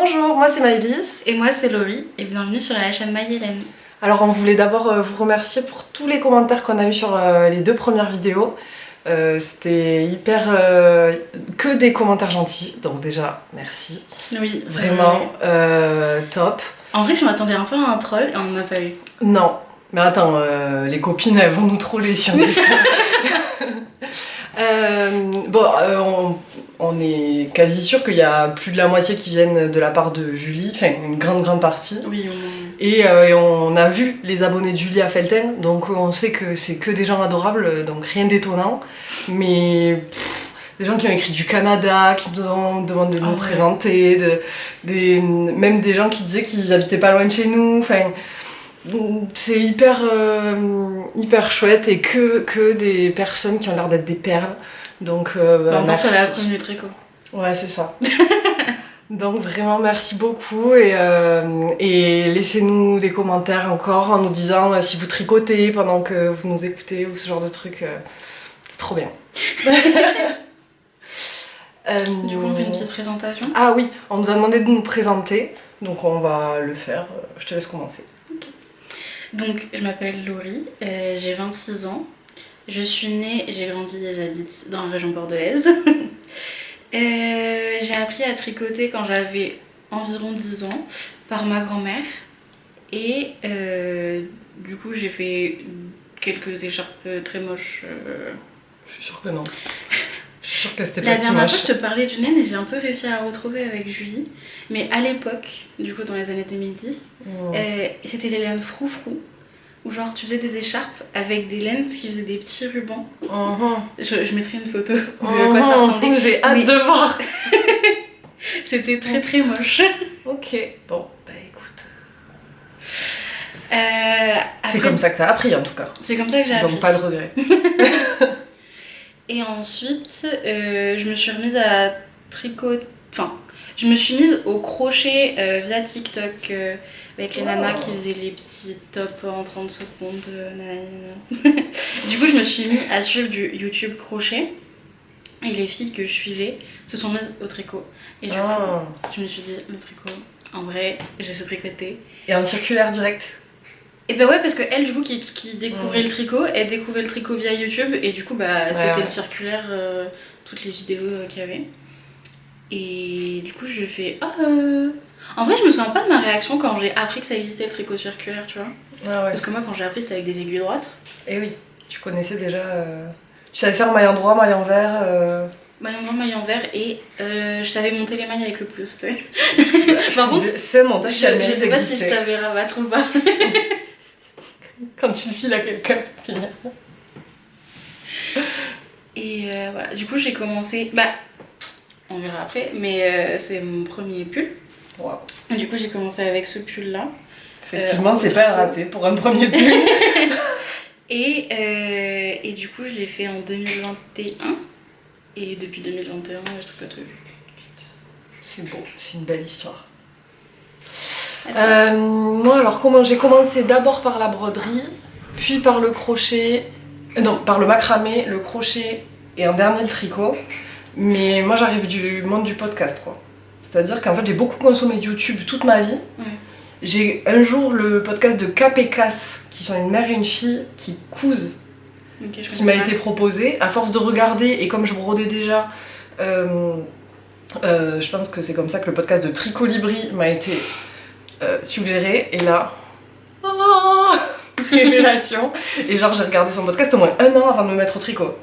Bonjour, moi c'est Maëlys. Et moi c'est Laurie, et bienvenue sur la chaîne Maëlène. Alors on voulait d'abord vous remercier pour tous les commentaires qu'on a eu sur les 2 premières vidéos. C'était hyper... que des commentaires gentils, donc déjà merci. Oui, vraiment top. En vrai je m'attendais un peu à un troll et on n'en a pas eu. Non, mais attends, les copines elles vont nous troller si on dit ça. On est quasi sûr qu'il y a plus de la moitié qui viennent de la part de Julie, enfin une grande partie. Oui, au moins. Et on a vu les abonnés de Julie à Felten, donc on sait que c'est que des gens adorables, donc rien d'étonnant. Mais des gens qui ont écrit du Canada, qui nous ont demandé de nous présenter, même des gens qui disaient qu'ils habitaient pas loin de chez nous. Enfin, c'est hyper chouette et que des personnes qui ont l'air d'être des perles. Donc, merci. C'est la première du tricot. Ouais, c'est ça. Donc vraiment merci beaucoup et laissez-nous des commentaires encore en nous disant si vous tricotez pendant que vous nous écoutez ou ce genre de truc. C'est trop bien. Du coup on fait une petite présentation. Ah oui, on nous a demandé de nous présenter, donc on va le faire. Je te laisse commencer. Okay. Donc je m'appelle Laurie, j'ai 26 ans. Je suis née, j'ai grandi et j'habite dans la région bordelaise. J'ai appris à tricoter quand j'avais environ 10 ans par ma grand-mère. Et du coup j'ai fait quelques écharpes très moches. Je suis sûre que non. Je suis sûre que c'était pas si moche. La dernière fois je te parlais d'une laine et j'ai un peu réussi à la retrouver avec Julie. Mais à l'époque, du coup dans les années 2010, c'était les laines froufrou. Où genre tu faisais des écharpes avec des laines qui faisaient des petits rubans. Je mettrai une photo de quoi ça ressemblait. J'ai hâte de voir. C'était très moche. Ok, bon, bah écoute. Après, c'est comme ça que t'as appris en tout cas. C'est comme ça que j'ai appris. Donc pas de regret. Et ensuite, je me suis remise à tricoter. Enfin, je me suis mise au crochet via TikTok. Avec les nanas qui faisaient les petits tops en 30 secondes. Du coup, je me suis mis à suivre du YouTube crochet. Et les filles que je suivais se sont mises au tricot. Et du coup, je me suis dit, le tricot, en vrai, j'essaie de tricoter. Et un circulaire direct. Et bah ouais, parce que elle, du coup, qui découvrait le tricot, elle découvrait le tricot via YouTube. Et du coup, c'était le circulaire, toutes les vidéos qu'il y avait. Et du coup, je fais En vrai, je me souviens pas de ma réaction quand j'ai appris que ça existait le tricot circulaire, tu vois. Ah ouais. Parce que moi, quand j'ai appris, c'était avec des aiguilles droites. Et oui, tu connaissais déjà. Tu savais faire maille droit, maille envers. Maille droit, maille envers, et je savais monter les mailles avec le pouce, tu sais. Par contre, c'est montage qui a je sais pas si je savais rabattre ou pas. Quand tu le files à quelqu'un, finir. Et voilà, du coup, j'ai commencé. On verra après, mais c'est mon premier pull. Wow. Du coup, j'ai commencé avec ce pull-là. Effectivement, c'est pas un raté pour un premier pull. Et du coup, je l'ai fait en 2021. Et depuis 2021, je tricote. C'est beau, c'est une belle histoire. Moi, alors, comment j'ai commencé d'abord par la broderie, puis par le crochet. Non, par le macramé, le crochet et en dernier le tricot. Mais moi, j'arrive du monde du podcast, quoi. C'est-à-dire qu'en fait, j'ai beaucoup consommé de YouTube toute ma vie. J'ai un jour le podcast de Cap et Cass, qui sont une mère et une fille qui cousent, qui m'a été proposé. À force de regarder, et comme je brodais déjà, je pense que c'est comme ça que le podcast de Tricot Libri m'a été suggéré. Et là, révélation. Et genre, j'ai regardé son podcast au moins 1 an avant de me mettre au tricot.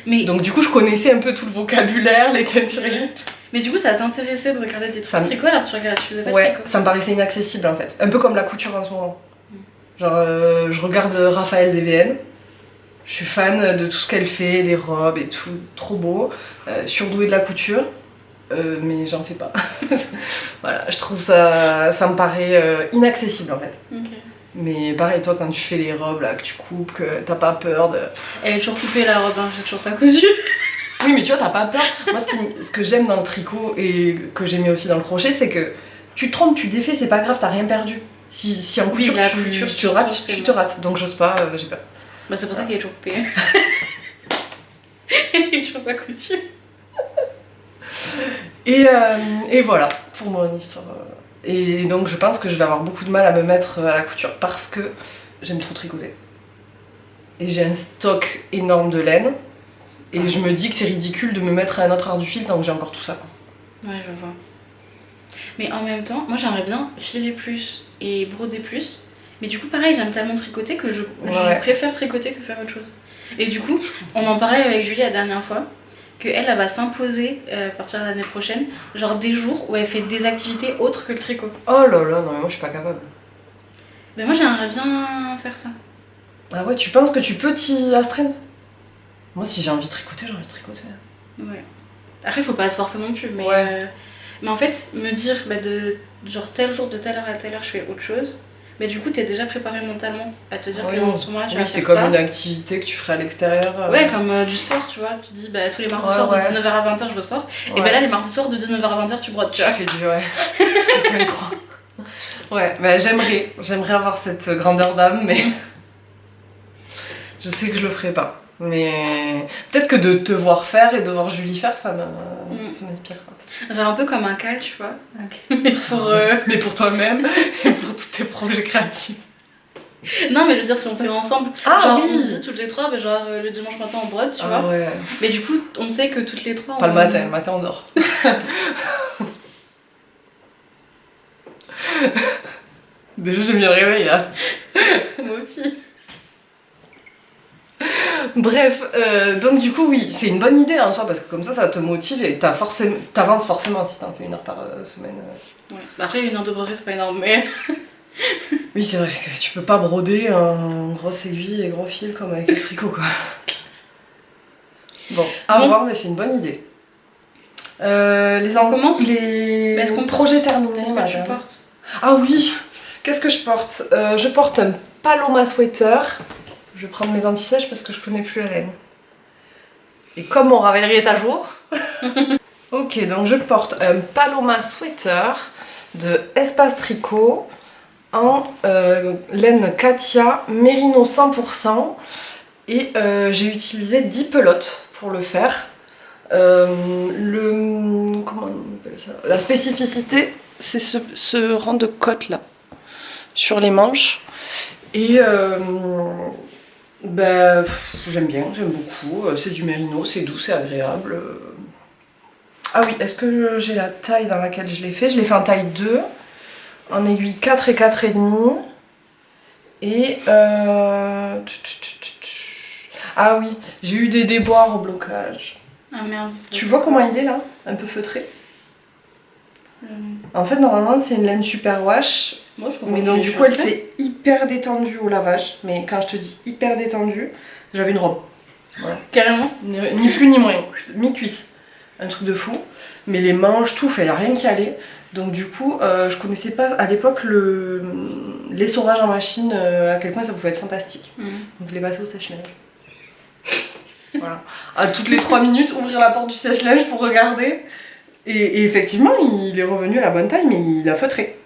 Donc du coup, je connaissais un peu tout le vocabulaire, les teinturiers. Mais du coup, ça t'intéressait de regarder des trucs tricot alors que tu faisais pas de tricot? Ça me paraissait inaccessible en fait. Un peu comme la couture en ce moment. Genre, je regarde Raphaël DVN. Je suis fan de tout ce qu'elle fait, des robes et tout, trop beau. Surdouée de la couture, mais j'en fais pas. Voilà, je trouve ça me paraît inaccessible en fait. Okay. Mais pareil, toi, quand tu fais les robes là, que tu coupes, que t'as pas peur de. Elle est toujours coupée la robe, hein, j'ai toujours pas cousu. Oui, mais tu vois, t'as pas peur. Moi, ce que j'aime dans le tricot et que j'aimais aussi dans le crochet, c'est que tu te trompes, tu défais, c'est pas grave, t'as rien perdu. Si en couture, tu rates, tu te rates. Donc j'ose pas, j'ai peur. C'est pour ça qu'elle est toujours coupée. Elle est toujours pas cousue. Et voilà. pour moi une histoire. Et donc je pense que je vais avoir beaucoup de mal à me mettre à la couture parce que j'aime trop tricoter. Et j'ai un stock énorme de laine. Et je me dis que c'est ridicule de me mettre à un autre art du fil tant que j'ai encore tout ça. Quoi. Ouais, je vois. Mais en même temps, moi j'aimerais bien filer plus et broder plus. Mais du coup, pareil, j'aime tellement tricoter que je préfère tricoter que faire autre chose. Et du coup, on en parlait avec Julie la dernière fois, qu'elle va s'imposer à partir de l'année prochaine, genre des jours où elle fait des activités autres que le tricot. Oh là là, non mais moi je suis pas capable. Mais moi j'aimerais bien faire ça. Ah ouais, tu penses que tu peux t'y astreindre? Moi si j'ai envie de tricoter, j'ai envie de tricoter. Ouais. Après, il faut pas se forcer non plus, mais, mais en fait, me dire de genre tel jour, de telle heure à telle heure, je fais autre chose. Mais du coup, t'es déjà préparé mentalement à te dire que en ce moment-là, tu vas faire ça. C'est comme une activité que tu ferais à l'extérieur. Ouais, comme du sport, tu vois. Tu dis, tous les mardis soirs de 19h à 20h, je vais au sport. Et là, les mardis soirs de 19h à 20h, tu brodes, tu vois. Tu fais du, je peux le croire. Ouais, bah, j'aimerais avoir cette grandeur d'âme, mais je sais que je le ferai pas. Mais peut-être que de te voir faire et de voir Julie faire, ça m'inspire. C'est un peu comme un cal, tu vois. Mais pour toi-même et pour tous tes projets créatifs. Non, mais je veux dire, si on fait ensemble, on se dit toutes les trois, genre le dimanche matin on brode, tu vois. Ouais. Mais du coup, on sait que toutes les trois. Pas le matin on dort. Déjà, j'ai mis le réveil là. Moi aussi. Bref, donc du coup, oui, c'est une bonne idée en soi parce que comme ça te motive et t'avances forcément si t'en fais 1 heure par semaine. Ouais. Après, 1 heure de broderie, c'est pas énorme, mais. Oui, c'est vrai que tu peux pas broder en grosse aiguille et gros fil comme avec les tricots, quoi. Bon, à voir, mais c'est une bonne idée. On commence. Est-ce qu'on projets terminés? Qu'est-ce que tu portes? Ah oui, qu'est-ce que je porte? Je porte un Paloma sweater. Je vais prendre mes anti-sèches parce que je connais plus la laine. Et comme mon Ravelry est à jour. Ok, donc je porte un Paloma sweater de Espace Tricot en laine Katia Mérino 100%. Et j'ai utilisé 10 pelotes pour le faire. Comment on appelle ça? La spécificité, c'est ce rang de côte là, sur les manches. Et j'aime bien, j'aime beaucoup. C'est du mérino, c'est doux, c'est agréable. Ah oui, est-ce que j'ai la taille dans laquelle je l'ai fait? Je l'ai fait en taille 2, en aiguille 4 et 4,5. Et ah oui, j'ai eu des déboires au blocage. Ah merde. Tu vois comment il est là? Un peu feutré. En fait, normalement, c'est une laine super wash. Moi, je mais donc, du coup, elle s'est hyper détendue au lavage. Mais quand je te dis hyper détendue, j'avais une robe. Voilà. Carrément. Ni plus ni moins. Mi-cuisse. Un truc de fou. Mais les manches, tout, il n'y a rien qui allait. Donc, du coup, je connaissais pas à l'époque l'essorage en machine, à quel point ça pouvait être fantastique. Donc, je l'ai passé au sèche-linge. Voilà. À toutes les 3 minutes, ouvrir la porte du sèche-linge pour regarder. Et effectivement, il est revenu à la bonne taille, mais il a feutré.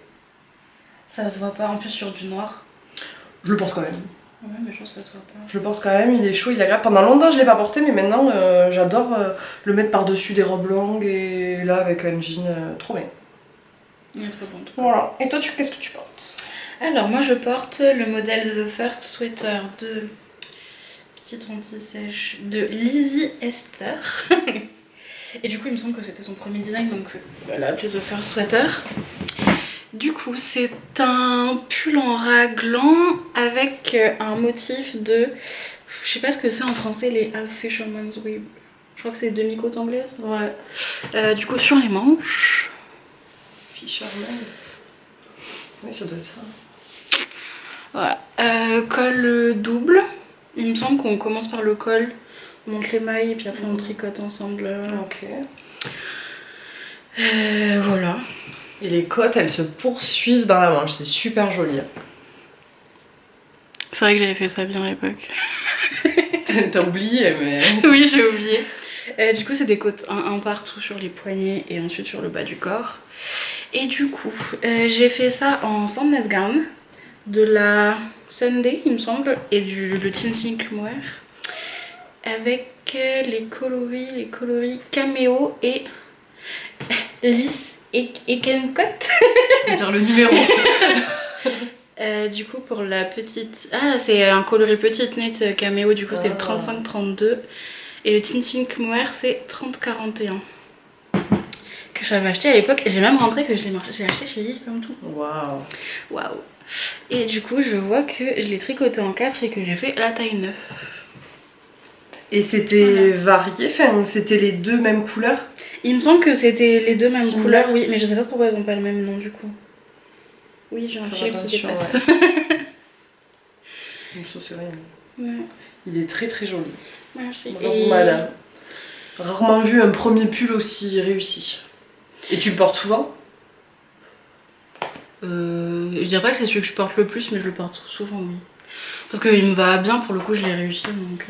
Ça se voit pas en plus sur du noir. Je le porte quand même. Ouais, mais je pense que ça se voit pas. Je le porte quand même, il est chaud, il est agréable. Pendant longtemps, je l'ai pas porté, mais maintenant, j'adore le mettre par-dessus des robes longues et là, avec un jean, trop bien. Il est trop bon. Voilà. Et toi, qu'est-ce que tu portes? Alors, moi, je porte le modèle The First Sweater de petite anti-sèche de Lizzie Esther. Et du coup, il me semble que c'était son premier design, donc elle a appelé The First Sweater. Du coup, c'est un pull en raglan avec un motif de... Je sais pas ce que c'est en français, les Half Fisherman's Weave. Je crois que c'est demi-côte anglaise. Ouais. Du coup, sur les manches... Fisherman. Oui, ça doit être ça. Voilà. Col double. Il me semble qu'on commence par le col, on monte les mailles et puis après on tricote ensemble. Ok. Voilà. Et les côtes, elles se poursuivent dans la manche, c'est super joli. C'est vrai que j'avais fait ça bien à l'époque. T'as oublié, mais... Oui, j'ai oublié. Du coup, c'est des côtes un partout sur les poignets et ensuite sur le bas du corps. Et du coup, j'ai fait ça en Sandnes Gown de la Sunday, il me semble, et le Teen Silk Mohair avec les coloris caméo et lisse Ekenkot. Je veux dire le numéro. Du coup, pour la petite... Ah, c'est un coloris petite nuit caméo, du coup c'est le 35-32. Et le Tinting Mohair c'est 30-41. Que j'avais acheté à l'époque. Et j'ai même rentré que j'ai acheté chez Lille comme tout. Waouh. Waouh. Et du coup, je vois que je l'ai tricoté en 4 et que j'ai fait la taille 9. Et c'était varié, enfin c'était les deux mêmes couleurs? Il me semble que c'était les deux mêmes Similaire. couleurs, oui, mais je sais pas pourquoi ils ont pas le même nom du coup. Oui, j'ai un fil qui se déplace. Ça c'est rien. Ouais. Il est très très joli. Merci. Bravo madame. Rarement vu un premier pull aussi réussi. Et tu le portes souvent? Je dirais pas que c'est celui que je porte le plus, mais je le porte souvent, oui. Parce qu'il me va bien, pour le coup, je l'ai réussi, donc...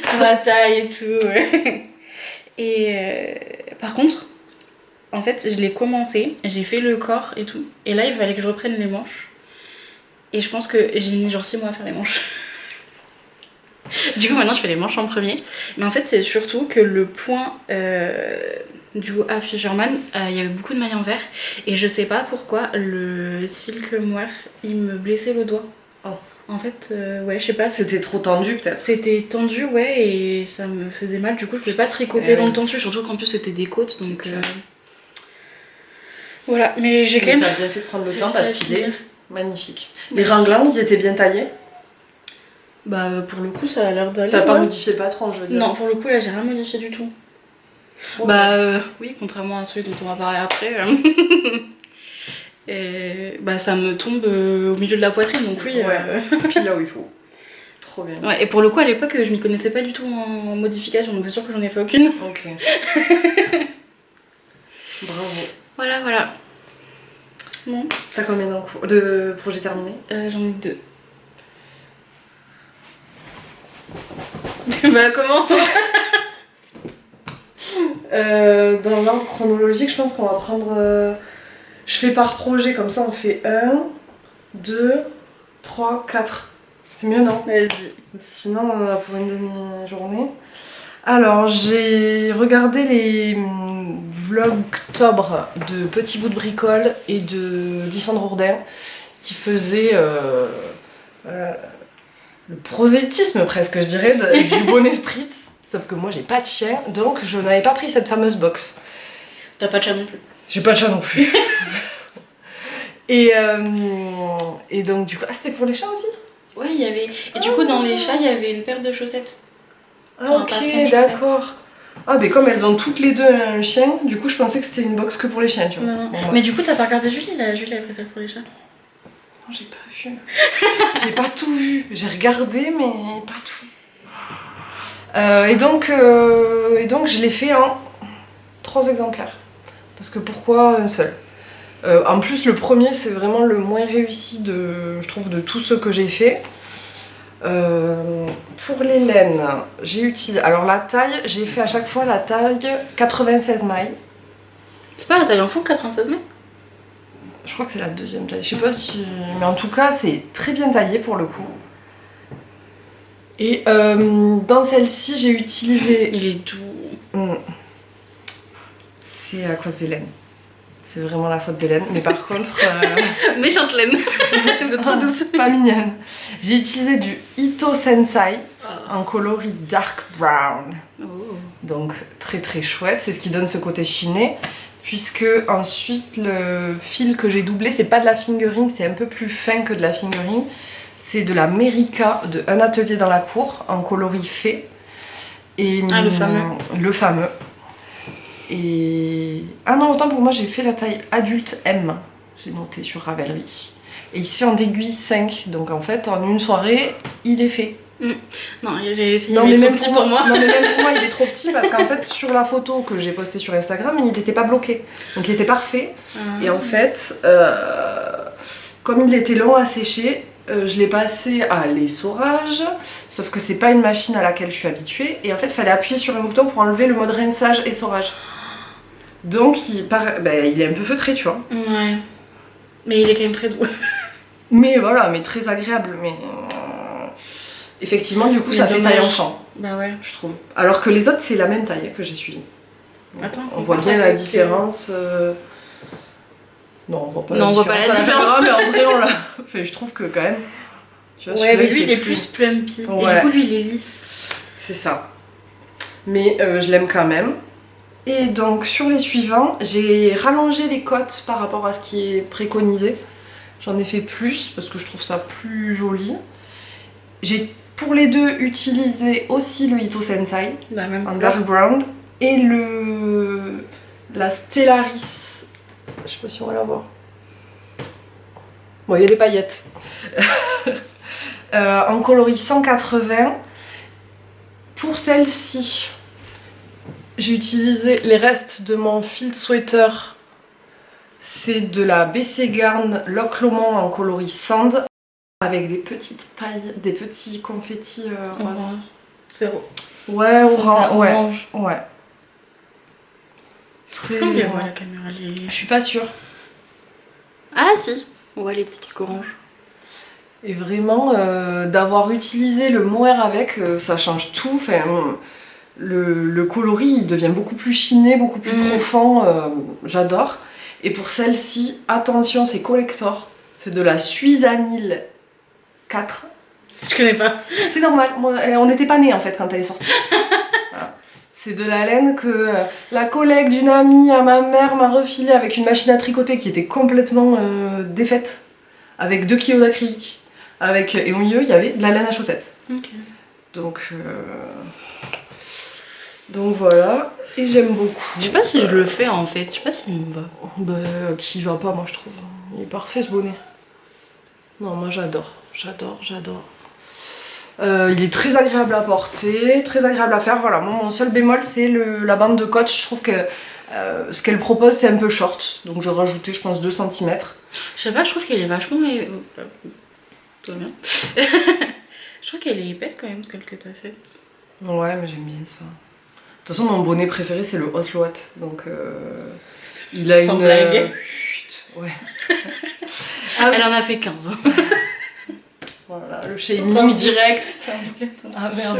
sur la taille et tout, ouais. Et par contre, en fait, je l'ai commencé, j'ai fait le corps et tout, et là, il fallait que je reprenne les manches. Et je pense que j'ai mis genre 6 mois à faire les manches. Du coup, maintenant, je fais les manches en premier. Mais en fait, c'est surtout que le point... du A Fisherman, il y avait beaucoup de mailles en vert et je sais pas pourquoi le Silk Mohair il me blessait le doigt. Oh. En fait, ouais, je sais pas. C'était trop tendu peut-être. C'était tendu, ouais, et ça me faisait mal. Du coup, je pouvais pas tricoter longtemps dessus, surtout qu'en plus c'était des côtes, donc voilà. Mais j'ai quand même. T'as bien fait de prendre le temps parce qu'il est magnifique. Les ringlants, ils étaient bien taillés? Bah, pour le coup, ça a l'air d'aller. T'as pas modifié le patron, je veux dire? Non, pour le coup, là, j'ai rien modifié du tout. Oh, bah oui, contrairement à celui dont on va parler après. Et bah ça me tombe au milieu de la poitrine, donc oui. Puis là où il faut. Trop bien. Ouais, et pour le coup, à l'époque, je m'y connaissais pas du tout en modification, donc c'est sûr que j'en ai fait aucune. Ok. Bravo. Voilà. Bon. T'as combien de projets terminés? J'en ai 2. Bah commence. Dans l'ordre chronologique, je pense qu'on va prendre... Je fais par projet, comme ça on fait 1, 2, 3, 4. C'est mieux, non? Vas-y. Sinon, on en a pour une demi-journée. Alors, j'ai regardé les vlogtobre de Petit Bout de Bricole et de Lysandre Ourdin qui faisaient le prosélytisme presque, je dirais, du bonnet spritz. Sauf que moi, j'ai pas de chien, donc je n'avais pas pris cette fameuse box. T'as pas de chat non plus? J'ai pas de chat non plus. Et donc, du coup... Ah, c'était pour les chats aussi? Ouais, il y avait... Et du coup, dans les chats, il y avait une paire de chaussettes. Ah, ok, d'accord. Ah, mais comme elles ont toutes les deux un chien, du coup, je pensais que c'était une box que pour les chiens, tu vois. Non. Bon, Mais du coup, t'as pas regardé Julie, là? Julie, elle a pris ça pour les chats. Non, j'ai pas vu. J'ai pas tout vu. J'ai regardé, mais pas tout. Et donc, je l'ai fait en 3 exemplaires. Parce que pourquoi un seul? En plus, le premier, c'est vraiment le moins réussi, je trouve, de tous ceux que j'ai fait. Pour les laines, j'ai utilisé... Alors la taille, j'ai fait à chaque fois la taille 96 mailles. C'est pas la taille enfant, 96 mailles? Je crois que c'est la deuxième taille. Je sais pas si... Mais en tout cas, c'est très bien taillé pour le coup. Et dans celle-ci, j'ai utilisé... Il est doux. C'est à cause des laines. C'est vraiment la faute des laines. Mais par contre... Méchante laine. Vous êtes trop douce. Pas mignonne. J'ai utilisé du Ito Sensai en coloris dark brown. Oh. Donc très très chouette. C'est ce qui donne ce côté chiné. Puisque ensuite, le fil que j'ai doublé, c'est pas de la fingering, c'est un peu plus fin que de la fingering. C'est de la Merica de Un atelier dans la cour en coloris fée. Et le fameux. Le fameux. Et... Ah non, autant pour moi, j'ai fait la taille adulte M. J'ai noté sur Ravelry. Et il se fait en aiguille 5. Donc en fait, en une soirée, il est fait. Non, j'ai essayé, Non, mais mais trop même petit pour moi. Non, mais même pour moi, il est trop petit parce qu'en fait, sur la photo que j'ai postée sur Instagram, il n'était pas bloqué. Donc il était parfait. Et en fait, comme il était long à sécher, je l'ai passé à l'essorage. Sauf que c'est pas une machine à laquelle je suis habituée. Et en fait, il fallait appuyer sur un bouton pour enlever le mode rinçage essorage. Donc il est un peu feutré, tu vois. Ouais. Mais il est quand même très doux. Mais voilà, mais très agréable. Mais effectivement, du coup, Mais ça fait dommage. taille enfant, Bah ouais. je trouve. Alors que les autres, c'est la même taille que j'ai suivie. Attends, on voit bien la différence. Non, on voit pas Non, la on voit pas différence. la à la différence. caméra, mais en vrai, on l'a. Enfin, je trouve que quand même. Tu vois, Ouais, mais celui-là, lui il fait est plus plumpy. Ouais. Et du coup, lui il est lisse. C'est ça. Mais je l'aime quand même. Et donc, sur les suivants, j'ai rallongé les côtes par rapport à ce qui est préconisé. J'en ai fait plus parce que je trouve ça plus joli. J'ai pour les deux utilisé aussi le Ito Sensei La même en couleur. dark brown et la Stellaris. Je sais pas si on va la voir. Bon, il y a des paillettes. En coloris 180. Pour celle-ci, j'ai utilisé les restes de mon field sweater. C'est de la BC Garn Loch Lomond en coloris sand avec des petites pailles, des petits confettis roses. Orange. Zéro. Ouais, Orange. Ouais. Est-ce qu'on les voit la caméra Je suis pas sûre. Ah si, on voit les petits oranges. Et vraiment, d'avoir utilisé le mohair avec, ça change tout. Enfin, le coloris, il devient beaucoup plus chiné, beaucoup plus profond. J'adore. Et pour celle-ci, attention, c'est collector. C'est de la Suisanil 4. Je connais pas. C'est normal, on n'était pas nés en fait quand elle est sortie. Voilà. C'est de la laine que la collègue d'une amie à ma mère m'a refilée avec une machine à tricoter qui était complètement défaite, avec 2 kilos d'acrylique. Et au milieu, il y avait de la laine à chaussettes. Ok. Donc voilà, et j'aime beaucoup. Je sais pas si je le fais en fait, je sais pas s'il me va. Bah, qui va pas, moi je trouve. Il est parfait ce bonnet. Non, moi j'adore. Il est très agréable à porter, très agréable à faire. Voilà, moi, mon seul bémol c'est la bande de coach. Je trouve que ce qu'elle propose c'est un peu short. Donc j'ai rajouté, je pense, 2 cm. Je sais pas, je trouve qu'elle est vachement. Tout va bien. Je trouve qu'elle est épaisse quand même, ce que t'as fait. Ouais, mais j'aime bien ça. De toute façon, mon bonnet préféré c'est le Oslo Hat. Donc il a Sans une. blague. Ouais. Elle en a fait 15. Voilà, le shaming direct. Ah merde.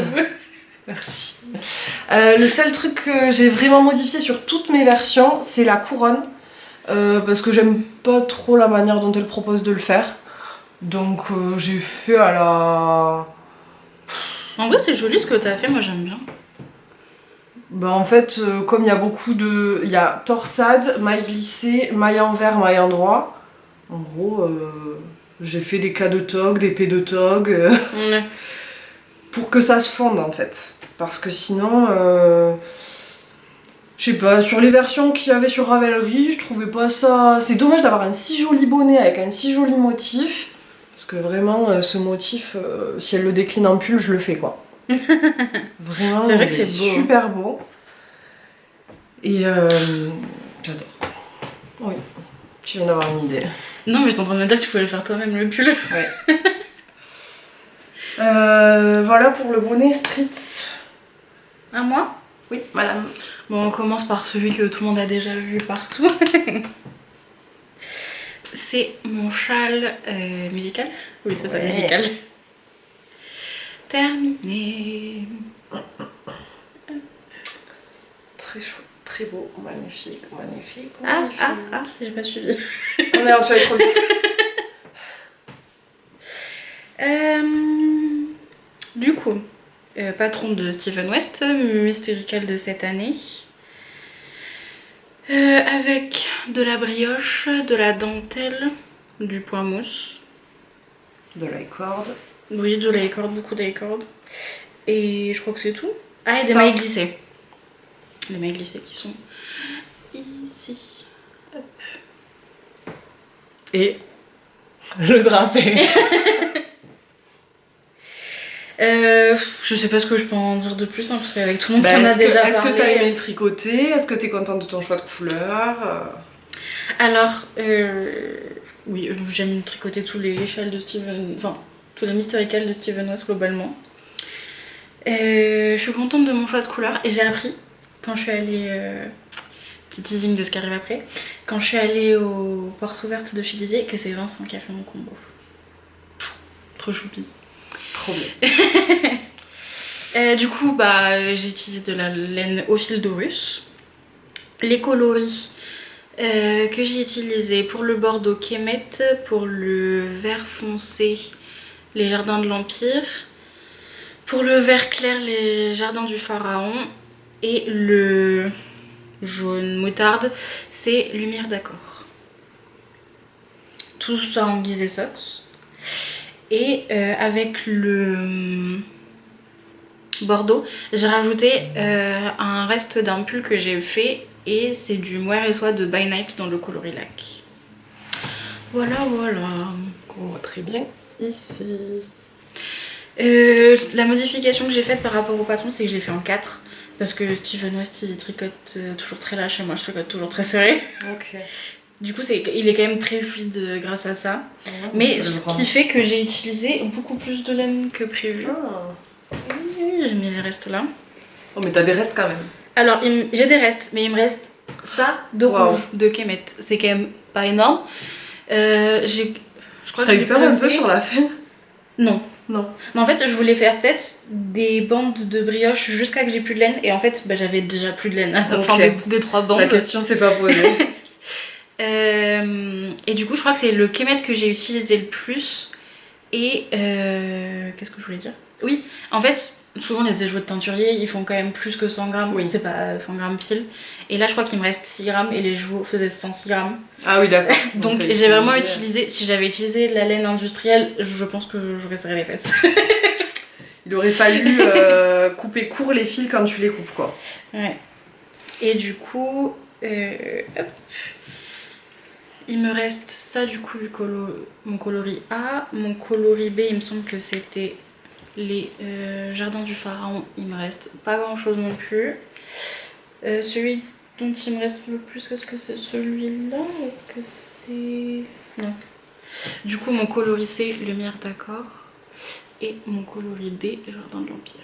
Merci. Le seul truc que j'ai vraiment modifié sur toutes mes versions, c'est la couronne. Parce que j'aime pas trop la manière dont elle propose de le faire. Donc j'ai fait à la... En vrai, c'est joli ce que t'as fait, moi j'aime bien. Bah en fait, comme il y a beaucoup de... Il y a torsade, maille glissée, maille envers, maille endroit. En gros, j'ai fait des K de tog, des P de tog, pour que ça se fonde en fait. Parce que sinon, je sais pas, sur les versions qu'il y avait sur Ravelry, je trouvais pas ça... C'est dommage d'avoir un si joli bonnet avec un si joli motif. Parce que vraiment, ce motif, si elle le décline en pull, je le fais quoi. Vraiment, c'est vrai que c'est beau. Super beau. Et j'adore. Oui, tu viens d'avoir une idée. Non, mais j'étais en train de me dire que tu pouvais le faire toi-même le pull. Ouais. Voilà pour le bonnet Streets. À moi? Oui, madame. Bon, on commence par celui que tout le monde a déjà vu partout. C'est mon châle musical. Oui, c'est ça, Ouais. musical. Terminé. Très chaud, très beau, magnifique. J'ai pas suivi. Oh merde, tu vas trop vite. Du coup, patron de Steven West, mystérical de cette année. Avec de la brioche, de la dentelle, du point mousse. De la corde. Oui, de la corde, beaucoup de corde. Et je crois que c'est tout. Ah, et des Ça. mailles glissées. Des mailles glissées qui sont ici. Hop. Et le drapé. Je sais pas ce que je peux en dire de plus, hein, parce qu'avec tout le monde Bah, qui en a déjà est-ce que parlé. t'as aimé le tricoter? Est-ce que t'es contente de ton choix de couleur? Alors, oui, j'aime tricoter tous les châles de Steven... Enfin, tous les mystéricals de Steven West globalement. Je suis contente de mon choix de couleur et j'ai appris, quand je suis allée... petit teasing de ce qui arrive après. Quand je suis allée aux portes ouvertes de Filizier, que c'est Vincent qui a fait mon combo. Trop choupi. Trop bien. Du coup, bah, j'ai utilisé de la laine au fil d'Aurus. les coloris que j'ai utilisés pour le bordeaux Kemet, pour le vert foncé les jardins de l'Empire, pour le vert clair les jardins du Pharaon et le jaune moutarde c'est Lumière d'accord. Tout ça en guise Essox. Et avec le bordeaux, j'ai rajouté un reste d'un pull que j'ai fait et c'est du mohair et soie de By Night dans le coloris lac. Voilà. On voit très bien ici. La modification que j'ai faite par rapport au patron, c'est que je l'ai fait en 4 parce que Steven West il tricote toujours très lâche et moi je tricote toujours très serré. Ok. Du coup, il est quand même très fluide grâce à ça. Ouais, mais ce qui fait que j'ai utilisé beaucoup plus de laine que prévu. Ah. J'ai mis les restes là. Oh, mais t'as des restes quand même. Alors, j'ai des restes, mais il me reste ça de rouge de Kemet. C'est quand même pas énorme. Je crois que t'as eu peur un peu sur la fin? Non. Non. Mais en fait, je voulais faire peut-être des bandes de brioche jusqu'à que j'ai plus de laine. Et en fait, j'avais déjà plus de laine à la fin des 3 bandes. La question s'est pas posée. Et du coup, je crois que c'est le Kemet que j'ai utilisé le plus. Et qu'est-ce que je voulais dire? Oui, en fait, souvent les échevaux de teinturier ils font quand même plus que 100 grammes. Oui. C'est pas 100 grammes pile. Et là, je crois qu'il me reste 6 grammes et les chevaux faisaient 106 grammes. Ah oui, d'accord. Donc j'ai vraiment utilisé. Si j'avais utilisé la laine industrielle, je pense que j'aurais serré les fesses. Il aurait fallu couper court les fils quand tu les coupes, quoi. Ouais. Et du coup, hop. Il me reste ça du coup, mon coloris A. Mon coloris B, il me semble que c'était les jardins du Pharaon. Il me reste pas grand chose non plus. Celui dont il me reste le plus, est-ce que c'est celui-là? Est-ce que c'est... Non. Du coup, mon coloris C, Lumière d'accord. Et mon coloris D, Jardin de l'Empire.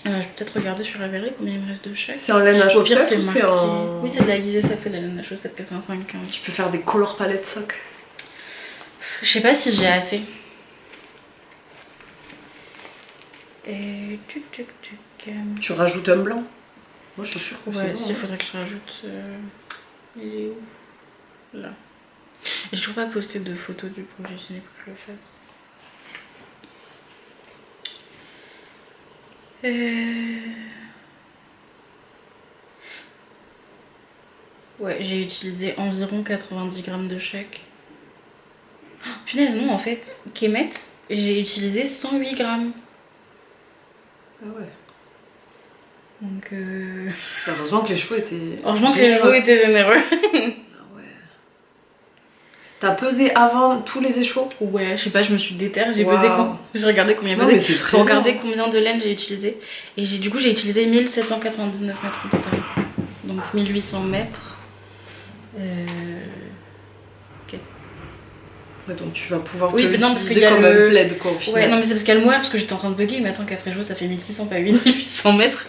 Je vais peut-être regarder sur la verrerie combien il me reste de chaque. C'est en laine à Au pire, chaussettes c'est ou c'est en... Oui, c'est de la guise Essox, c'est de la laine à chaussettes 85-15. Tu peux faire des color palettes sock. Je sais pas si j'ai assez. Tu rajoutes un blanc. Moi je suis sûre que Ouais, c'est si, il bon. faudrait que je rajoute. Il est où? Là. J'ai toujours pas posté de photos du projet fini pour que je le fasse. Ouais, j'ai utilisé environ 90 grammes de chèque. Oh, punaise, non, en fait, Kemet, j'ai utilisé 108 grammes. Ah ouais. Donc, Heureusement que les chevaux étaient... heureusement que les chevaux étaient généreux. Ah ouais. T'as pesé avant tous les écheveaux? Ouais, je sais pas, je me suis déterre, j'ai Wow. pesé j'ai regardé combien Non pesait mais c'est très pour regarder bien. combien de laine j'ai utilisé. Et du coup, j'ai utilisé 1799 mètres au total. Donc 1800 mètres. Ouais, donc tu vas pouvoir Oui, te mais non, parce l'utiliser qu'il y a comme un plaid quoi au final. Ouais, non, mais c'est parce qu'il y a le moire, parce que j'étais en train de bugger, mais attends, 4 chevaux ça fait 1600, pas 1800 mètres.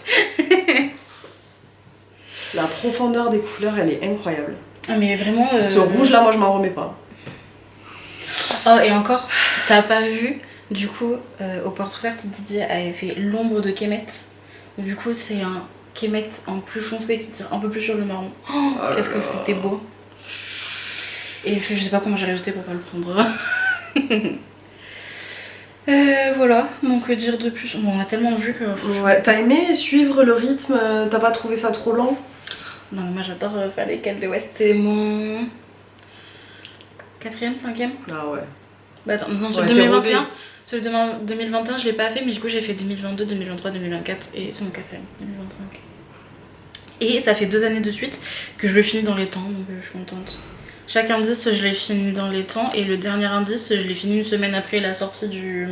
La profondeur des couleurs elle est incroyable. Ah, mais vraiment. Ce rouge là moi je m'en remets pas. Oh, et encore, t'as pas vu, du coup, aux portes ouvertes, Didier avait fait l'ombre de Kemet. Du coup, c'est un Kemet en plus foncé qui tire un peu plus sur le marron. Oh, qu'est-ce que c'était beau. Et je sais pas comment j'ai rajouté pour pas le prendre. Voilà, donc que dire de plus? Bon, on a tellement vu que... Ouais, t'as aimé suivre le rythme? T'as pas trouvé ça trop lent? Non, moi j'adore faire les quêtes de West, c'est mon... 4ème, 5ème? Ah ouais. Bah attends, non, sur Ouais, 2021, sur 2021 je l'ai pas fait, mais du coup j'ai fait 2022, 2023, 2024 et c'est mon 4ème, 2025. Et ça fait 2 années de suite que je le finis dans les temps, donc je suis contente. Chaque indice je l'ai fini dans les temps et le dernier indice je l'ai fini une semaine après la sortie du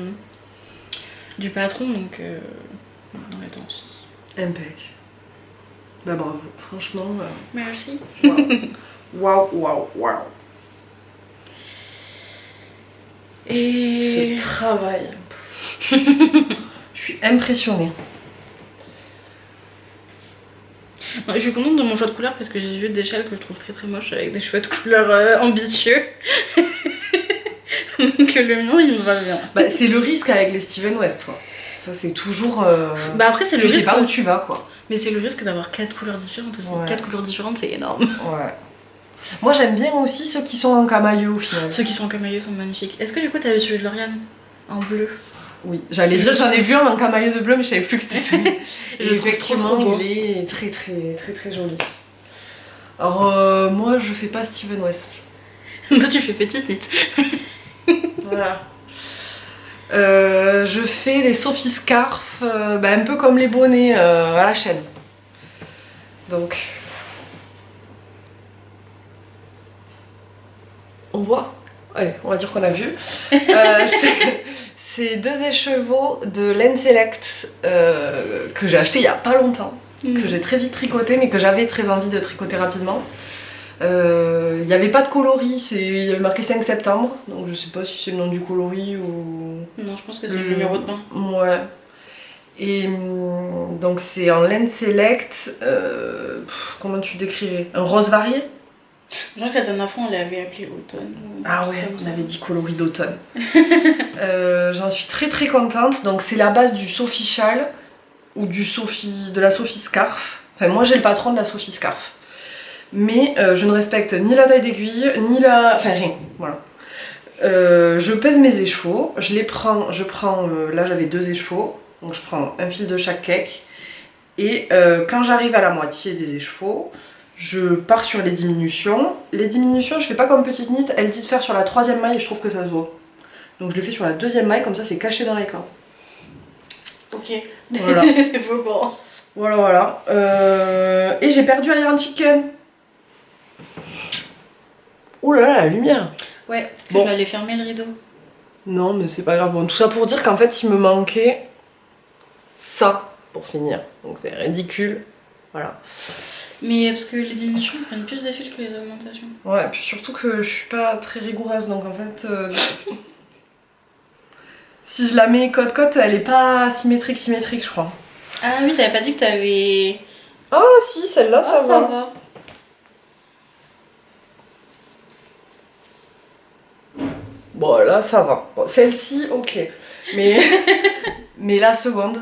patron, donc dans les temps aussi. Impec. Bah bravo, franchement. Merci. Waouh, waouh, waouh. Et... Ce travail. Je suis impressionnée. Je suis contente de mon choix de couleur parce que j'ai vu des châles que je trouve très très moches avec des choix de couleurs ambitieux. Donc le mien il me va bien. Bah, c'est le risque avec les Steven West, toi. Ça c'est toujours... Bah après c'est le tu sais risque. pas où tu vas quoi. Mais c'est le risque d'avoir 4 couleurs différentes aussi. Ouais. 4 couleurs différentes c'est énorme. Ouais. Moi j'aime bien aussi ceux qui sont en camailleux au final. Ceux qui sont en camailleux sont magnifiques. Est-ce que du coup t'as vu celui de Lauriane en bleu? Oui, j'allais dire j'en ai vu un en camailleux de bleu mais je savais plus que c'était celui. Je le trouve Effectivement trop beau. il est très très très très joli. Alors moi je fais pas Steven West. Toi tu fais petite knit. Voilà. Je fais des Sophie Scarf, un peu comme les bonnets à la chaîne. Donc, on voit. Allez, on va dire qu'on a vu. C'est 2 écheveaux de Laine Select que j'ai acheté il y a pas longtemps, que j'ai très vite tricoté, mais que j'avais très envie de tricoter rapidement. Il n'y avait pas de coloris, il y avait marqué 5 septembre, donc je sais pas si c'est le nom du coloris ou... Non, je pense que c'est le numéro de bain. Ouais. Et donc c'est en Laine Select, comment tu décrirais? Un rose varié? Je crois que la dernière fois on l'avait appelé automne. Ah ouais, on avait dit coloris d'automne. J'en suis très très contente, donc c'est la base du Sophie Châle ou de la Sophie Scarf. Enfin moi j'ai le patron de la Sophie Scarf. Mais je ne respecte ni la taille d'aiguille, ni la... Enfin rien, voilà. Je pèse mes écheveaux, je prends, là j'avais 2 écheveaux, donc je prends un fil de chaque cake. Et quand j'arrive à la moitié des écheveaux, je pars sur les diminutions. Les diminutions, je fais pas comme petite knit, elle dit de faire sur la 3e maille et je trouve que ça se voit. Donc je le fais sur la 2e maille, comme ça c'est caché dans les cordes. Ok, Voilà. j'étais pas au courant. Voilà. Et j'ai perdu Iron Chicken. Oh là là, la lumière. Ouais, Bon. je vais aller fermer le rideau. Non, mais c'est pas grave. Bon, tout ça pour dire qu'en fait, il me manquait ça pour finir. Donc c'est ridicule. Voilà. Mais parce que les diminutions prennent plus de fil que les augmentations. Ouais, et puis surtout que je suis pas très rigoureuse, donc en fait... si je la mets côte-côte, elle est pas symétrique, je crois. Ah oui, t'avais pas dit que t'avais... Ah si, celle-là, ça ça va. va. Bon, là, ça va. Bon, celle-ci, ok. Mais... mais la seconde,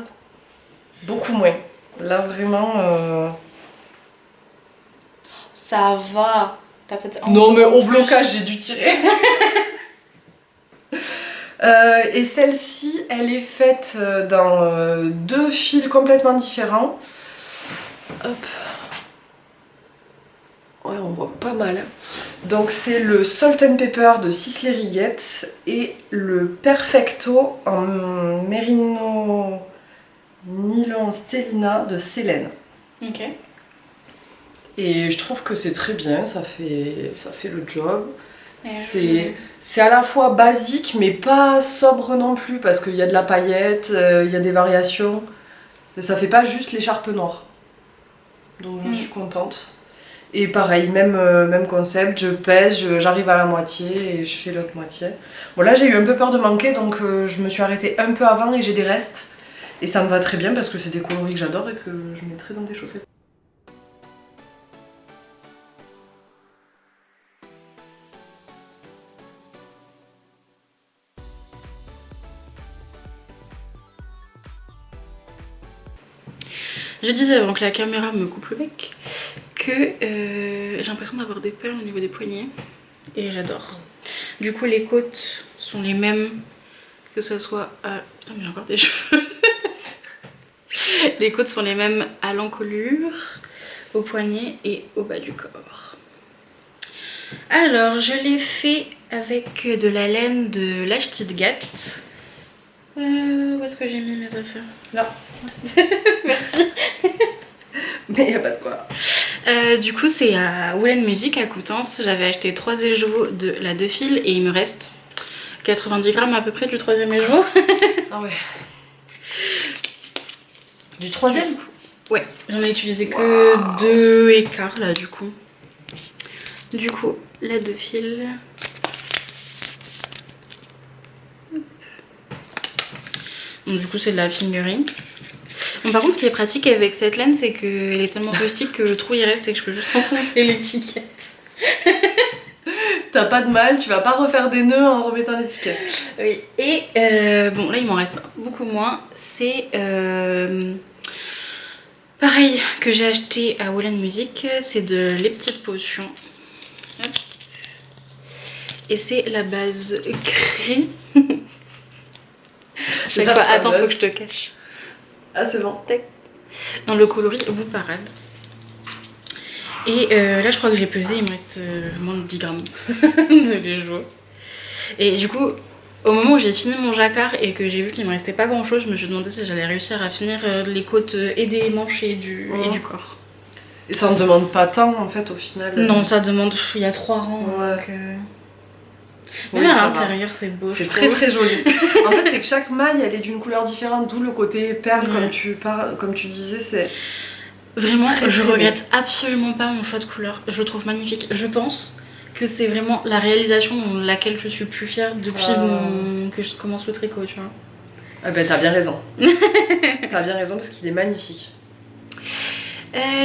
beaucoup moins. Là, vraiment... Ça va. T'as peut-être... Non, mais au blocage, j'ai dû tirer. Et celle-ci, elle est faite dans 2 fils complètement différents. Hop. Ouais, on voit pas mal. Donc c'est le Salt and Pepper de Sisley Riguette et le Perfecto en Merino Nylon Stellina de Célène. Ok. Et je trouve que c'est très bien, ça fait le job. Et C'est à la fois basique mais pas sobre non plus parce qu'il y a de la paillette, il y a des variations. Ça fait pas juste l'écharpe noire. Donc je suis contente. Et pareil, même concept, je pèse, j'arrive à la moitié et je fais l'autre moitié. Bon là j'ai eu un peu peur de manquer donc je me suis arrêtée un peu avant et j'ai des restes. Et ça me va très bien parce que c'est des coloris que j'adore et que je mettrai dans des chaussettes. Je disais avant que la caméra me coupe le bec que j'ai l'impression d'avoir des perles au niveau des poignets et j'adore. Du coup les côtes sont les mêmes que ce soit à... Putain mais j'ai encore des cheveux. Les côtes sont les mêmes à l'encolure, au poignet et au bas du corps. Alors je l'ai fait avec de la laine de l'Ash Tidgat. Où est-ce que j'ai mis mes affaires? Là. Merci. Mais y a pas de quoi. Du coup c'est à Woolen Music à Coutances. J'avais acheté 3 écheveaux de la 2 fils et il me reste 90 grammes à peu près du 3e écheveau. Ah ouais. Du 3e? Ouais, j'en ai utilisé que 2 écarts là du coup. Du coup, la 2 fils. Donc du coup c'est de la fingering. Bon, par contre ce qui est pratique avec cette laine c'est qu'elle est tellement rustique que le trou il reste et que je peux juste enfoncer l'étiquette. T'as pas de mal, tu vas pas refaire des nœuds en remettant l'étiquette. Oui. Et bon, là il m'en reste beaucoup moins. C'est pareil que j'ai acheté à Woollen Music, c'est de Les Petites Potions. Hop. Et c'est la base gris. Chaque fois, attends, faut que je te cache. Ah, c'est bon. Dans le coloris Bout Parade. Et là, je crois que j'ai pesé, il me reste moins de 10 grammes de les jours. Et du coup, au moment où j'ai fini mon jacquard et que j'ai vu qu'il me restait pas grand chose, je me suis demandé si j'allais réussir à finir les côtes et des manches et du corps. Et ça ne demande pas tant en fait au final. Non, ça demande. Il y a 3 rangs. Ouais. Donc, Oui, même à ça l'intérieur, c'est beau. C'est très très joli. En fait, c'est que chaque maille elle est d'une couleur différente, d'où le côté perle, comme tu disais. C'est vraiment, très, je très regrette absolument pas mon choix de couleur. Je le trouve magnifique. Je pense que c'est vraiment la réalisation dans laquelle je suis plus fière depuis que je commence le tricot, tu vois. Ah ben t'as bien raison. T'as bien raison parce qu'il est magnifique.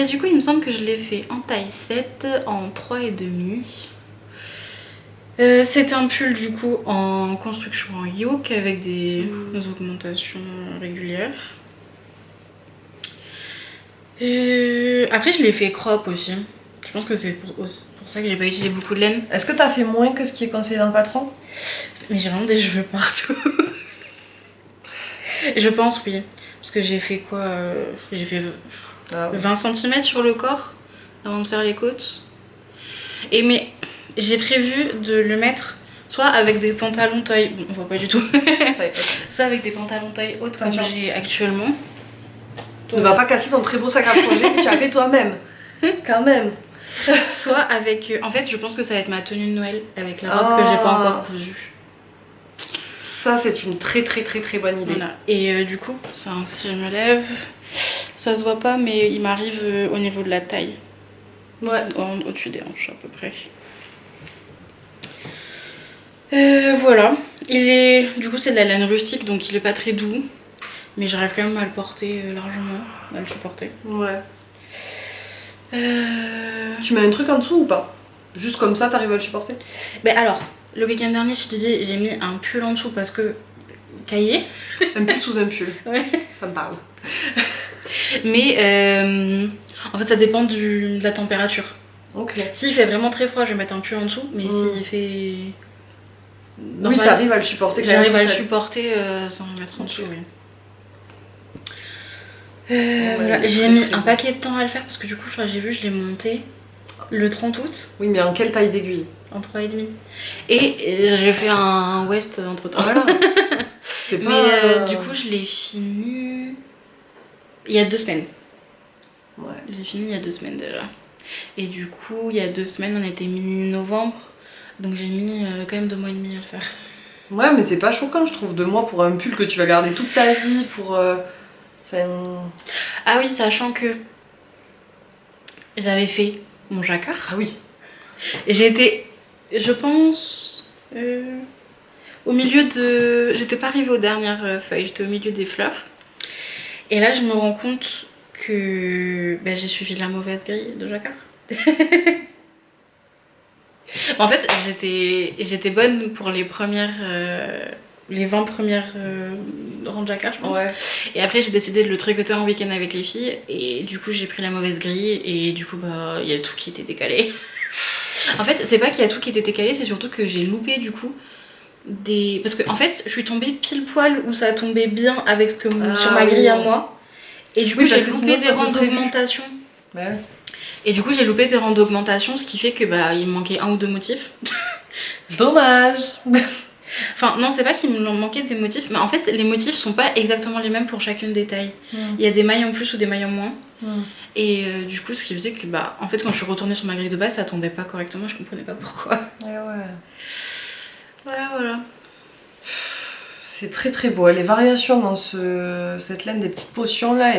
Du coup, il me semble que je l'ai fait en taille 7, en 3,5. C'est un pull du coup en construction en yoke avec des augmentations régulières. Après, je l'ai fait crop aussi. Je pense que c'est pour ça que j'ai pas utilisé beaucoup de laine. Est-ce que t'as fait moins que ce qui est conseillé dans le patron? Mais j'ai vraiment des cheveux partout. Je pense, oui. Parce que j'ai fait quoi J'ai fait 20 cm sur le corps avant de faire les côtes. Mais j'ai prévu de le mettre soit avec des pantalons taille... Bon, on voit pas du tout. Soit avec des pantalons taille haute comme j'ai actuellement. Ne va pas casser ton très beau sac à projet que tu as fait toi-même. Quand même. Soit avec... En fait, je pense que ça va être ma tenue de Noël avec la robe que j'ai pas encore cousue. Ça, c'est une très très très très bonne idée. Voilà. Et du coup, ça, si je me lève, ça se voit pas, mais il m'arrive au niveau de la taille. Ouais. Au-dessus des hanches à peu près. Voilà. Du coup, c'est de la laine rustique, donc il est pas très doux. Mais j'arrive quand même à le porter largement, à le supporter. Ouais. Tu mets un truc en dessous ou pas? Juste comme ça, t'arrives à le supporter? Ben alors, le week-end dernier, je t'ai dit, j'ai mis un pull en dessous parce que... cahier. Un pull sous un pull. Ouais. Ça me parle. Mais en fait, ça dépend de la température. Ok. S'il fait vraiment très froid, je vais mettre un pull en dessous. Mais s'il fait... Oui, t'arrives à le supporter quand même. J'arrive à le supporter sans le mettre en dessous, oui. Voilà. J'ai mis un paquet de temps à le faire parce que du coup, j'ai vu, je l'ai monté le 30 août. Oui, mais en quelle taille d'aiguille? En 3,5. Et j'ai fait un West entre temps. Voilà. C'est pas... Mais du coup, je l'ai fini il y a 2 semaines. Ouais. J'ai fini il y a 2 semaines déjà. Et du coup, il y a 2 semaines, on était mi-novembre. Donc j'ai mis quand même 2 mois et demi à le faire. Ouais, mais c'est pas choquant, je trouve, 2 mois pour un pull que tu vas garder toute ta vie, pour... Ah oui, sachant que j'avais fait mon jacquard. Ah oui. Et j'ai été, je pense, au milieu de... J'étais pas arrivée aux dernières feuilles, j'étais au milieu des fleurs. Et là, je me rends compte que j'ai suivi la mauvaise grille de jacquard. En fait, j'étais bonne pour les premières... les 20 premières rangs de jacquard, je pense. Ouais. Et après, j'ai décidé de le tricoter en week-end avec les filles. Et du coup, j'ai pris la mauvaise grille. Et du coup, il y a tout qui était décalé. En fait, c'est pas qu'il y a tout qui était décalé, c'est surtout que j'ai loupé du coup des... Parce que en fait, je suis tombée pile poil où ça a tombé bien avec sur ma grille à moi. Et du coup, j'ai loupé des rangs d'augmentation. Bah oui. Et du coup, j'ai loupé des rangs d'augmentation, ce qui fait que il me manquait 1 ou 2 motifs. Dommage. Enfin, non, c'est pas qu'il me manquait des motifs, mais en fait, les motifs sont pas exactement les mêmes pour chacune des tailles. Il y a des mailles en plus ou des mailles en moins. Et du coup, ce qui faisait que, en fait, quand je suis retournée sur ma grille de base, ça tombait pas correctement, je comprenais pas pourquoi. Ouais. Voilà. C'est très très beau. Les variations dans cette laine des petites potions là,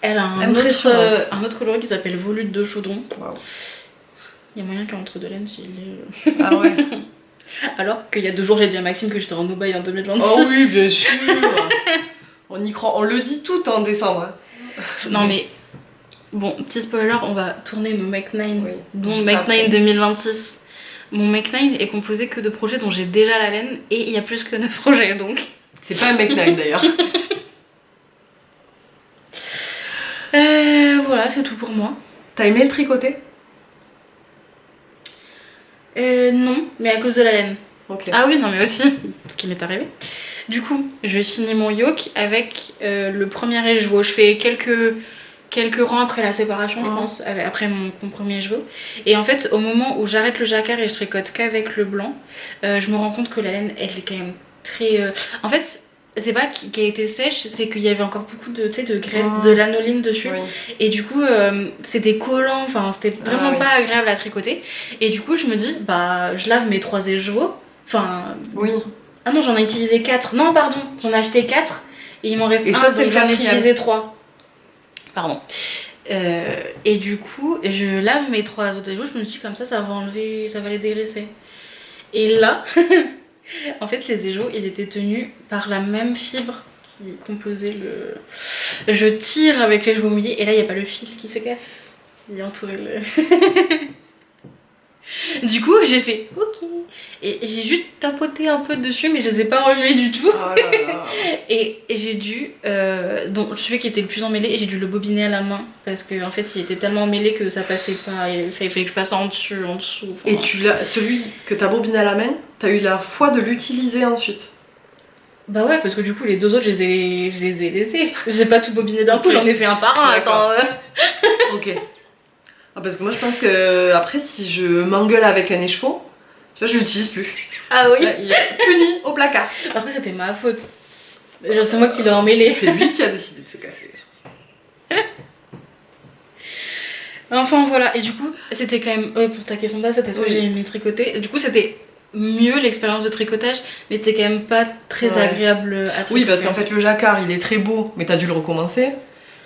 elle a un autre coloris qui s'appelle Volute de Chaudron. Wow. Il y a moyen qu'entre deux laines, s'il est. Ah ouais. Alors qu'il y a 2 jours, j'ai dit à Maxime que j'étais en no-buy en 2026. Oh oui, bien sûr. On y croit, on le dit tout en décembre. Non mais, bon, petit spoiler, on va tourner nos Make 9, oui, dont Make 9 2026. mon Make 9 est composé que de projets dont j'ai déjà la laine et il y a plus que 9 projets donc. C'est pas un Make 9 d'ailleurs. Voilà, c'est tout pour moi. T'as aimé le tricoter? Non, mais à cause de la laine. Ok. Ah oui, non, mais aussi, ce qui m'est arrivé. Du coup, je finis mon yoke avec le premier écheveau. Je fais quelques rangs après la séparation, je pense, après mon premier écheveau. Et en fait, au moment où j'arrête le jacquard et je tricote qu'avec le blanc, je me rends compte que la laine, elle est quand même très... En fait, c'est pas qu'elle était sèche, c'est qu'il y avait encore beaucoup de, tu sais, de graisse, de lanoline dessus. Oui. Et du coup, c'était collant, enfin, c'était vraiment pas agréable à tricoter. Et du coup, je me dis, bah, je lave mes 3 écheveaux. Enfin... Oui. Ah non, j'en ai utilisé 4. Non, pardon, j'en ai acheté 4 et il m'en reste et un, ça, c'est donc le j'en ai quatrième. utilisé 3. Pardon. Et du coup, je lave mes 3 autres écheveaux, je me dis comme ça va enlever, ça va les dégraisser. Et là, en fait, les écheveaux, ils étaient tenus par la même fibre qui composait le... Je tire avec l'écheveau mouillé et là, il n'y a pas le fil qui se casse, qui entourait le... Du coup, j'ai fait ok. Et j'ai juste tapoté un peu dessus, mais je les ai pas remués du tout. Oh là là. Et j'ai dû, donc celui qui était le plus emmêlé, j'ai dû le bobiner à la main parce qu'en fait il était tellement mêlé que ça passait pas. Il fallait que je passe en dessous. Enfin, Et celui que t'as bobiné à la main, t'as eu la foi de l'utiliser ensuite? Bah ouais, parce que du coup les 2 autres je les ai laissés. J'ai pas tout bobiné d'un coup, Ok. j'en ai fait un par un. D'accord. Attends. Ok. Ah, parce que moi je pense que après si je m'engueule avec un écheveau, tu vois, je l'utilise plus. Ah oui. Là, il est puni au placard. Après c'était ma faute. Genre c'est moi qui l'ai emmêlé. C'est lui qui a décidé de se casser. Enfin voilà, et du coup, c'était quand même. Ouais, pour ta question de base, c'était ce que j'ai aimé tricoter. Du coup, c'était mieux l'expérience de tricotage, mais c'était quand même pas très agréable à tricoter. Oui, parce qu'en fait, le jacquard il est très beau, mais t'as dû le recommencer.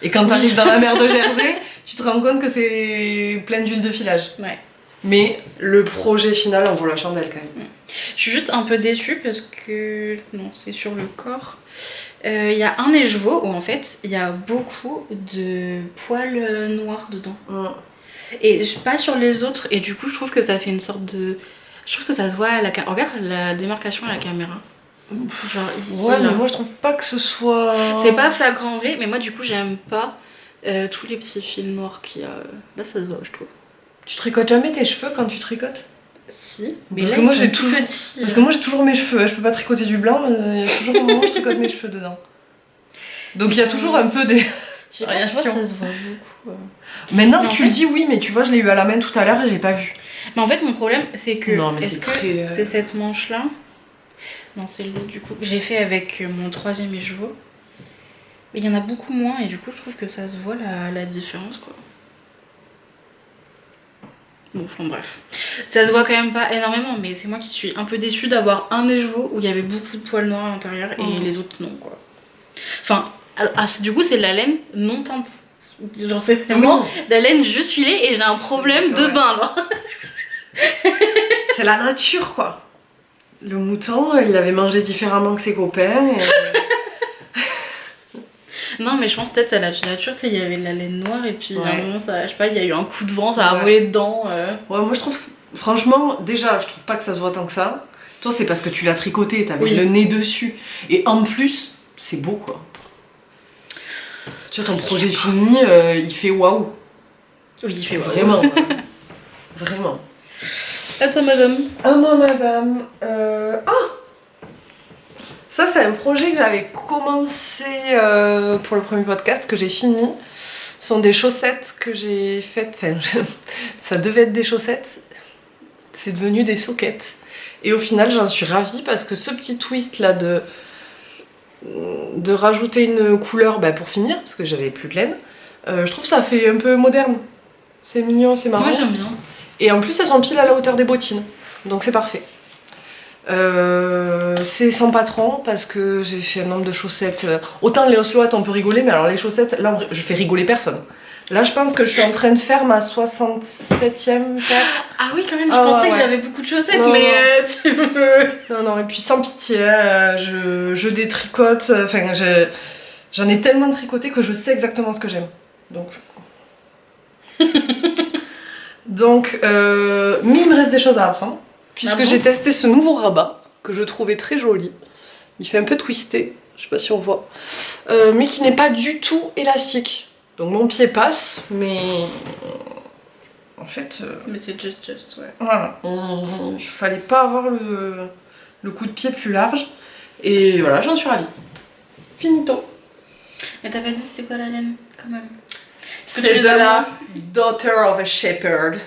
Et quand t'arrives dans la mer de Jersey, tu te rends compte que c'est plein d'huile de filage. Ouais. Mais le projet final en vaut la chandelle quand même. Je suis juste un peu déçue parce que. Non, c'est sur le corps. Il y a un écheveau où en fait il y a beaucoup de poils noirs dedans. Et pas sur les autres, et du coup je trouve que ça fait une sorte de. Je trouve que ça se voit à la caméra. Regarde la démarcation à la caméra. Genre ici. Ouais, là. mais moi je trouve pas que ce soit. C'est pas flagrant en vrai, mais moi du coup j'aime pas tous les petits fils noirs qu'il y a. Là ça se voit, je trouve. Tu tricotes jamais tes cheveux quand tu tricotes? Si, mais Parce là que moi ils j'ai sont toujours. tout petits. Parce que moi j'ai toujours mes cheveux, je peux pas tricoter du blanc, mais il y a toujours un moment où je tricote mes cheveux dedans. Donc il y a toujours un peu des. Je sais pas, je vois que ça se voit beaucoup. Maintenant Mais que en tu fait- le dis, oui, mais tu vois, je l'ai eu à la main tout à l'heure et j'ai pas vu. Mais en fait mon problème c'est que. Non, mais est-ce c'est que très, c'est cette manche là? Non, c'est le du coup que j'ai fait avec mon 3e écheveau. Mais il y en a beaucoup moins et du coup je trouve que ça se voit la différence quoi. Bon, enfin bref. Ça se voit quand même pas énormément, mais c'est moi qui suis un peu déçue d'avoir un écheveau où il y avait beaucoup de poils noirs à l'intérieur et les autres non quoi. Enfin, alors, du coup c'est de la laine non teinte. Genre c'est vraiment de la laine juste filée et j'ai un problème de bain genre. C'est la nature quoi. Le mouton, il avait mangé différemment que ses copains. Et... Non mais je pense peut-être à la nature, tu sais, il y avait de la laine noire et puis à un Ouais. moment, ça, je sais pas, il y a eu un coup de vent, ça a volé dedans. Ouais, moi je trouve, franchement, déjà, je trouve pas que ça se voit tant que ça. Toi, c'est parce que tu l'as tricoté, t'avais le nez dessus. Et en plus, c'est beau quoi. Tu vois, ton projet fini, il fait waouh. Oui, il fait Vraiment. Vraiment. À toi madame. Ah moi madame. Ça c'est un projet que j'avais commencé pour le premier podcast que j'ai fini. Ce sont des chaussettes que j'ai faites. Enfin, ça devait être des chaussettes. C'est devenu des soquettes. Et au final j'en suis ravie parce que ce petit twist là de rajouter une couleur pour finir, parce que j'avais plus de laine, je trouve ça fait un peu moderne. C'est mignon, c'est marrant. Moi j'aime bien. Et en plus, elles sont pile à la hauteur des bottines. Donc c'est parfait. C'est sans patron parce que j'ai fait un nombre de chaussettes. Autant les Osloates, on peut rigoler, mais alors les chaussettes, là, je fais rigoler personne. Là, je pense que je suis en train de faire ma 67e paire. Ah oui, quand même, je pensais que j'avais beaucoup de chaussettes, non, mais tu me... Non, et puis sans pitié, je détricote. Enfin, j'en ai tellement tricoté que je sais exactement ce que j'aime. Donc, mais il me reste des choses à apprendre. puisque Ah bon j'ai testé ce nouveau rabat que je trouvais très joli. Il fait un peu twisté, je sais pas si on voit, mais qui n'est pas du tout élastique. Donc mon pied passe, mais en fait, Mais c'est just, ouais. voilà, il fallait pas avoir le coup de pied plus large. Et voilà, j'en suis ravie. Finito. Mais t'as pas dit c'était quoi la laine, quand même? Parce que C'est tu de les as la Daughter of a Shepherd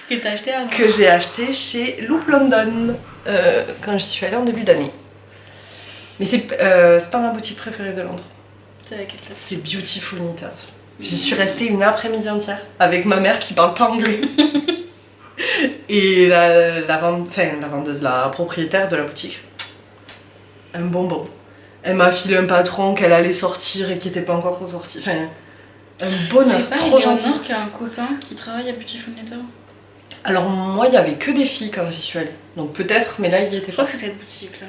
que t'as acheté avant. que j'ai acheté chez Loop London quand j'y suis allée en début d'année. Mais c'est pas ma boutique préférée de Londres. C'est laquelle ça? C'est Beautiful Knitters. J'y suis restée une après-midi entière avec ma mère qui parle pas anglais. Et la vendeuse, la propriétaire de la boutique. Un bonbon. Elle m'a filé un patron qu'elle allait sortir et qui était pas encore ressorti. Enfin, un bonheur, C'est pas trop gentil. Eleanor qui a un copain qui travaille à Beautiful Knitters? Alors moi, il y avait que des filles quand j'y suis allée. Donc peut-être, mais là, il y était Je crois pas. que c'est cette boutique là.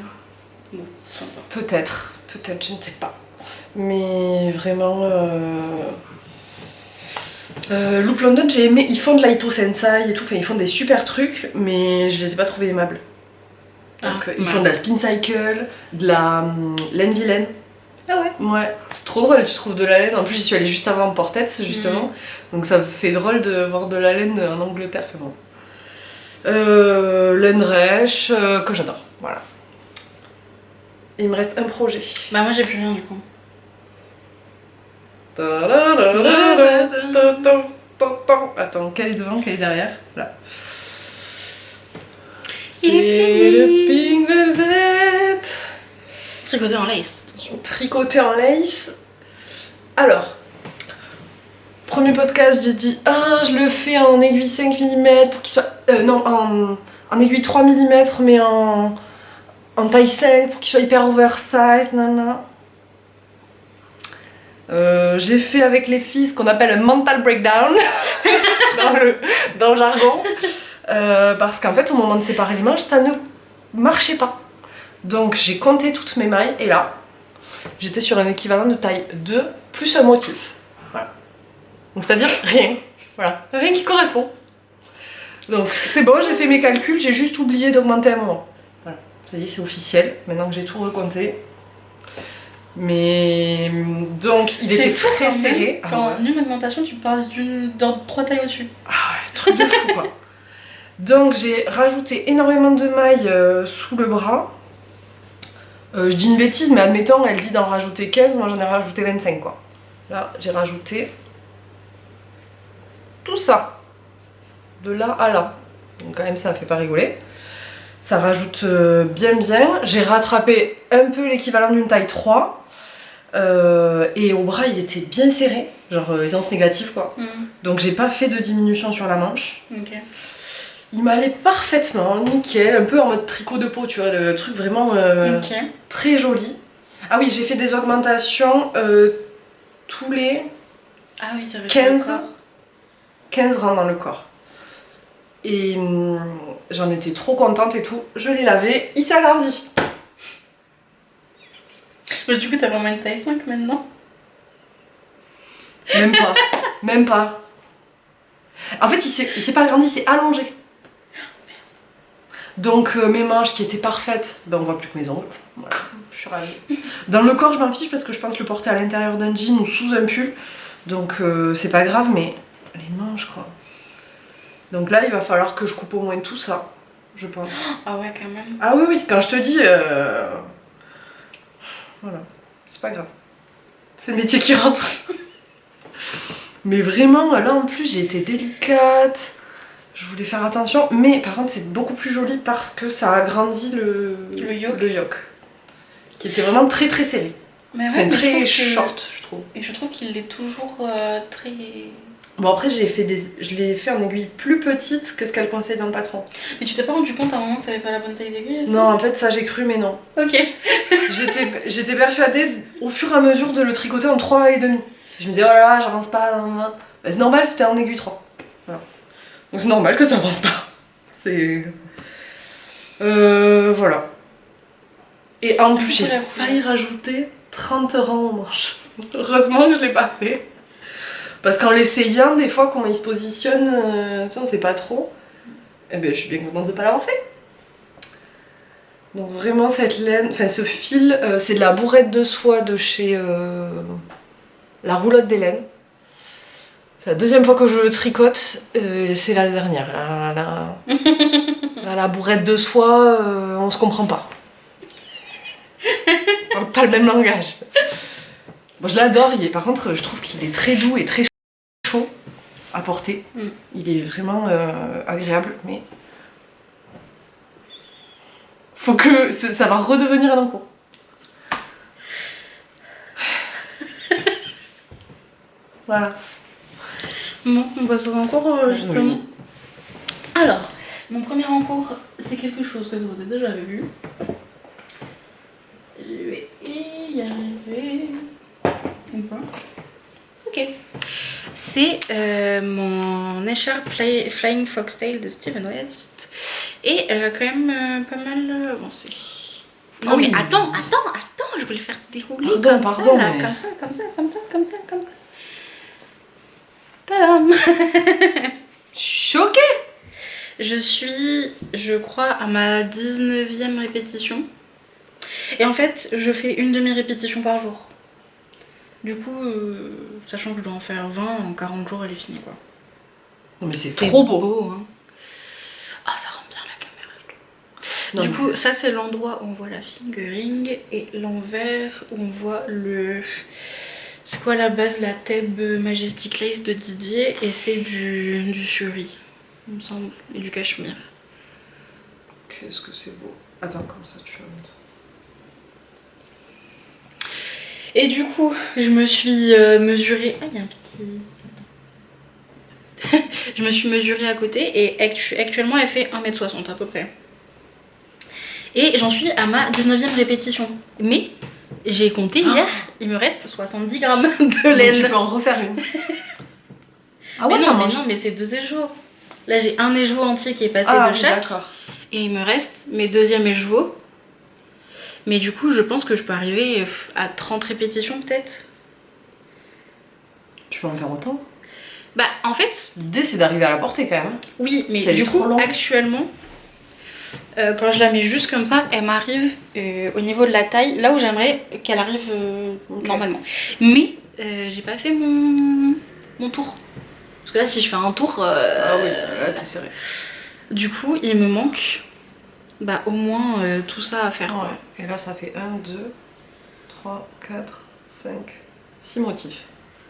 Bon, sympa. Peut-être, je ne sais pas. Mais vraiment... Loop London, j'ai aimé. Ils font de l'Aito Sensai et tout, enfin, ils font des super trucs, mais je les ai pas trouvés aimables. Donc, ils font de la spin cycle, de la laine vilaine. Ah ouais? Ouais, c'est trop drôle, tu trouves de la laine. En plus, j'y suis allée juste avant en Portette, justement. Donc, ça fait drôle de voir de la laine en Angleterre. Enfin, bon. Laine rêche, que j'adore. Voilà. Et il me reste un projet. Bah, moi j'ai plus rien du coup. Attends, quelle est devant, quelle est derrière? Là. Il est C'est le Pink Velvet. Tricoté en lace, attention. Tricoté en lace. Alors, premier podcast, j'ai dit je le fais en aiguille 5 mm pour qu'il soit. Non, en aiguille 3 mm, mais en taille 5 pour qu'il soit hyper oversize. Nanana. J'ai fait avec les filles ce qu'on appelle un mental breakdown dans le jargon. Parce qu'en fait, au moment de séparer les manches, ça ne marchait pas. Donc j'ai compté toutes mes mailles et là, j'étais sur un équivalent de taille 2 plus un motif. Voilà. Donc c'est-à-dire rien. Voilà, rien qui correspond. Donc c'est beau, j'ai fait mes calculs, j'ai juste oublié d'augmenter un moment. Voilà, ça y est, c'est officiel, maintenant que j'ai tout recompté. Mais donc il était très serré. Quand une augmentation, tu passes dans 3 tailles au-dessus. Ah ouais, truc de fou quoi. Donc j'ai rajouté énormément de mailles sous le bras. Je dis une bêtise, mais admettons, elle dit d'en rajouter 15, moi j'en ai rajouté 25 quoi. Là, j'ai rajouté tout ça, de là à là. Donc quand même ça fait pas rigoler. Ça rajoute bien. J'ai rattrapé un peu l'équivalent d'une taille 3. Et au bras il était bien serré, genre aisance négative quoi. Donc j'ai pas fait de diminution sur la manche. Ok. Il m'allait parfaitement, nickel, un peu en mode tricot de peau, tu vois, le truc vraiment très joli. Ah oui, j'ai fait des augmentations tous les Ah oui, ça va 15 rangs dans le corps. Et j'en étais trop contente et tout. Je l'ai lavé, il s'agrandit. Mais du coup, t'as vraiment une taille 5 maintenant? Même pas. En fait, il s'est pas agrandi, il s'est allongé. Donc mes manches qui étaient parfaites, ben on voit plus que mes ongles. Voilà, je suis ravie. Dans le corps, je m'en fiche parce que je pense le porter à l'intérieur d'un jean ou sous un pull. Donc c'est pas grave, mais les manches quoi. Donc là, il va falloir que je coupe au moins tout ça, je pense. Ah ouais, quand même. Ah oui, quand je te dis... Voilà, c'est pas grave. C'est le métier qui rentre. Mais vraiment, là en plus, j'ai été délicate. Je voulais faire attention, mais par contre c'est beaucoup plus joli parce que ça agrandit le yoke. Qui était vraiment très très serré. Mais ouais, enfin, mais très short, je trouve. Et je trouve qu'il est toujours très... Bon après je l'ai fait en aiguille plus petite que ce qu'elle conseille dans le patron. Mais tu t'es pas rendu compte à un moment que t'avais pas la bonne taille d'aiguille? Non, en fait ça j'ai cru mais non. Ok. J'étais persuadée au fur et à mesure de le tricoter en 3,5. Je me disais oh là là, j'avance pas. Ben, c'est normal, c'était en aiguille 3. Voilà. Donc c'est normal que ça avance pas. C'est... voilà. Et en plus j'ai failli rajouter 30 rangs aux manches. Heureusement que je l'ai pas fait. Parce qu'en l'essayant, des fois, comment il se positionne, tu sais, on sait pas trop. Eh ben, je suis bien contente de pas l'avoir fait. Donc vraiment cette laine, enfin ce fil, c'est de la bourrette de soie de chez la roulotte des laines. C'est la deuxième fois que je le tricote, c'est la dernière. La bourrette de soie, on se comprend pas. On parle pas le même langage. Bon, je l'adore, par contre je trouve qu'il est très doux et très chaud à porter. Il est vraiment agréable, mais faut que ça va redevenir un encours. Voilà. Bon, on passe aux encours justement. Oui. Alors, mon premier encours, c'est quelque chose que vous avez déjà vu. Je vais y arriver. Ou pas. Ok. C'est mon écharpe Flying Foxtail de Steven West. Et elle a quand même pas mal avancé. Non mais attends, je voulais faire dérouler Pardon, ça, mais... comme ça. Tadam. Choquée. Je suis, je crois, à ma 19e répétition. Et en fait, je fais une demi-répétition par jour. Du coup, sachant que je dois en faire 20, en 40 jours, elle est finie, quoi. Non mais c'est trop beau. Hein. Ah, ça rend bien la caméra. Du coup, ça c'est l'endroit où on voit la fingering et l'envers où on voit le... C'est quoi la base? La Thebe Majestic Lace de Didier et c'est du suri, il me semble, et du cachemire. Qu'est-ce que c'est beau. Attends, comme ça tu vas mettre. Et du coup, je me suis mesurée... Ah, il y a un petit... Je me suis mesurée à côté et actuellement elle fait 1m60 à peu près. Et j'en suis à ma 19e répétition. Mais j'ai compté hier, il me reste 70 grammes de laine. Donc tu peux en refaire une. Ah ouais, mais ça non, mange. Mais non, mais c'est 2 écheveaux. Là j'ai un écheveau entier qui est passé de chaque. D'accord. Et il me reste mes deuxièmes écheveaux. Mais du coup, je pense que je peux arriver à 30 répétitions peut-être. Tu vas en faire autant? Bah en fait... L'idée c'est d'arriver à la porter quand même. Oui, mais du coup, actuellement, quand je la mets juste comme ça, elle m'arrive au niveau de la taille, là où j'aimerais qu'elle arrive normalement. Mais j'ai pas fait mon tour. Parce que là, si je fais un tour... Ah oui, là t'es serré. Du coup, il me manque au moins tout ça à faire. Ouais. Et là ça fait 1, 2, 3, 4, 5, 6 motifs.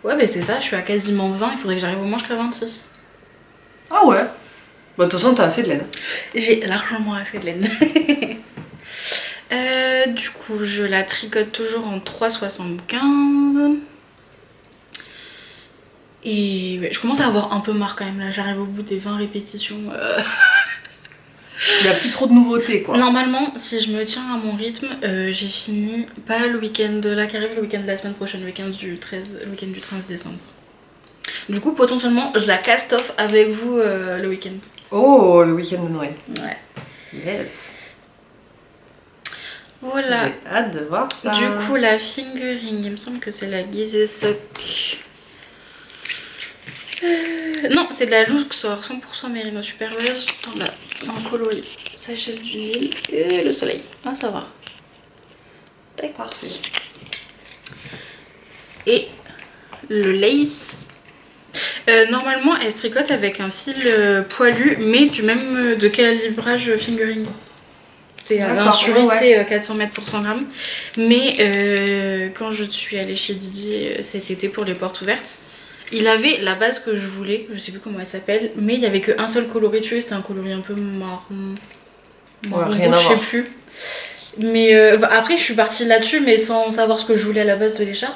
Ouais, bah c'est ça, je suis à quasiment 20, il faudrait que j'arrive au moins jusqu'à 26. Ah ouais. Bah de toute façon t'as assez de laine. J'ai largement assez de laine. Du coup, je la tricote toujours en 3,75. Et ouais, je commence à avoir un peu marre quand même, là j'arrive au bout des 20 répétitions. Il n'y a plus trop de nouveautés quoi. Normalement, si je me tiens à mon rythme, j'ai fini, pas le week-end là qui arrive, le week-end de la semaine prochaine, le week-end du 13 décembre. Du coup, potentiellement, je la cast off avec vous le week-end. Oh, le week-end de Noël. Ouais. Yes. Voilà. J'ai hâte de voir ça. Du coup, la fingering, il me semble que c'est la Gizeh Sock. Non, c'est de la Luxor, 100% Mérino Superwares en coloris. Sagesse du Nil et le soleil. Ah, ça va. Tac. Parfait. Et le lace. Normalement, elle se tricote avec un fil poilu, mais du même de calibrage fingering. C'est un suri, c'est 400 mètres pour 100 grammes. Mais quand je suis allée chez Didier cet été pour les portes ouvertes, il avait la base que je voulais, je sais plus comment elle s'appelle, mais il n'y avait qu'un seul coloris dessus, c'était un coloris un peu marron. Rien à voir. Je sais plus. Mais après, je suis partie là-dessus, mais sans savoir ce que je voulais à la base de l'écharpe.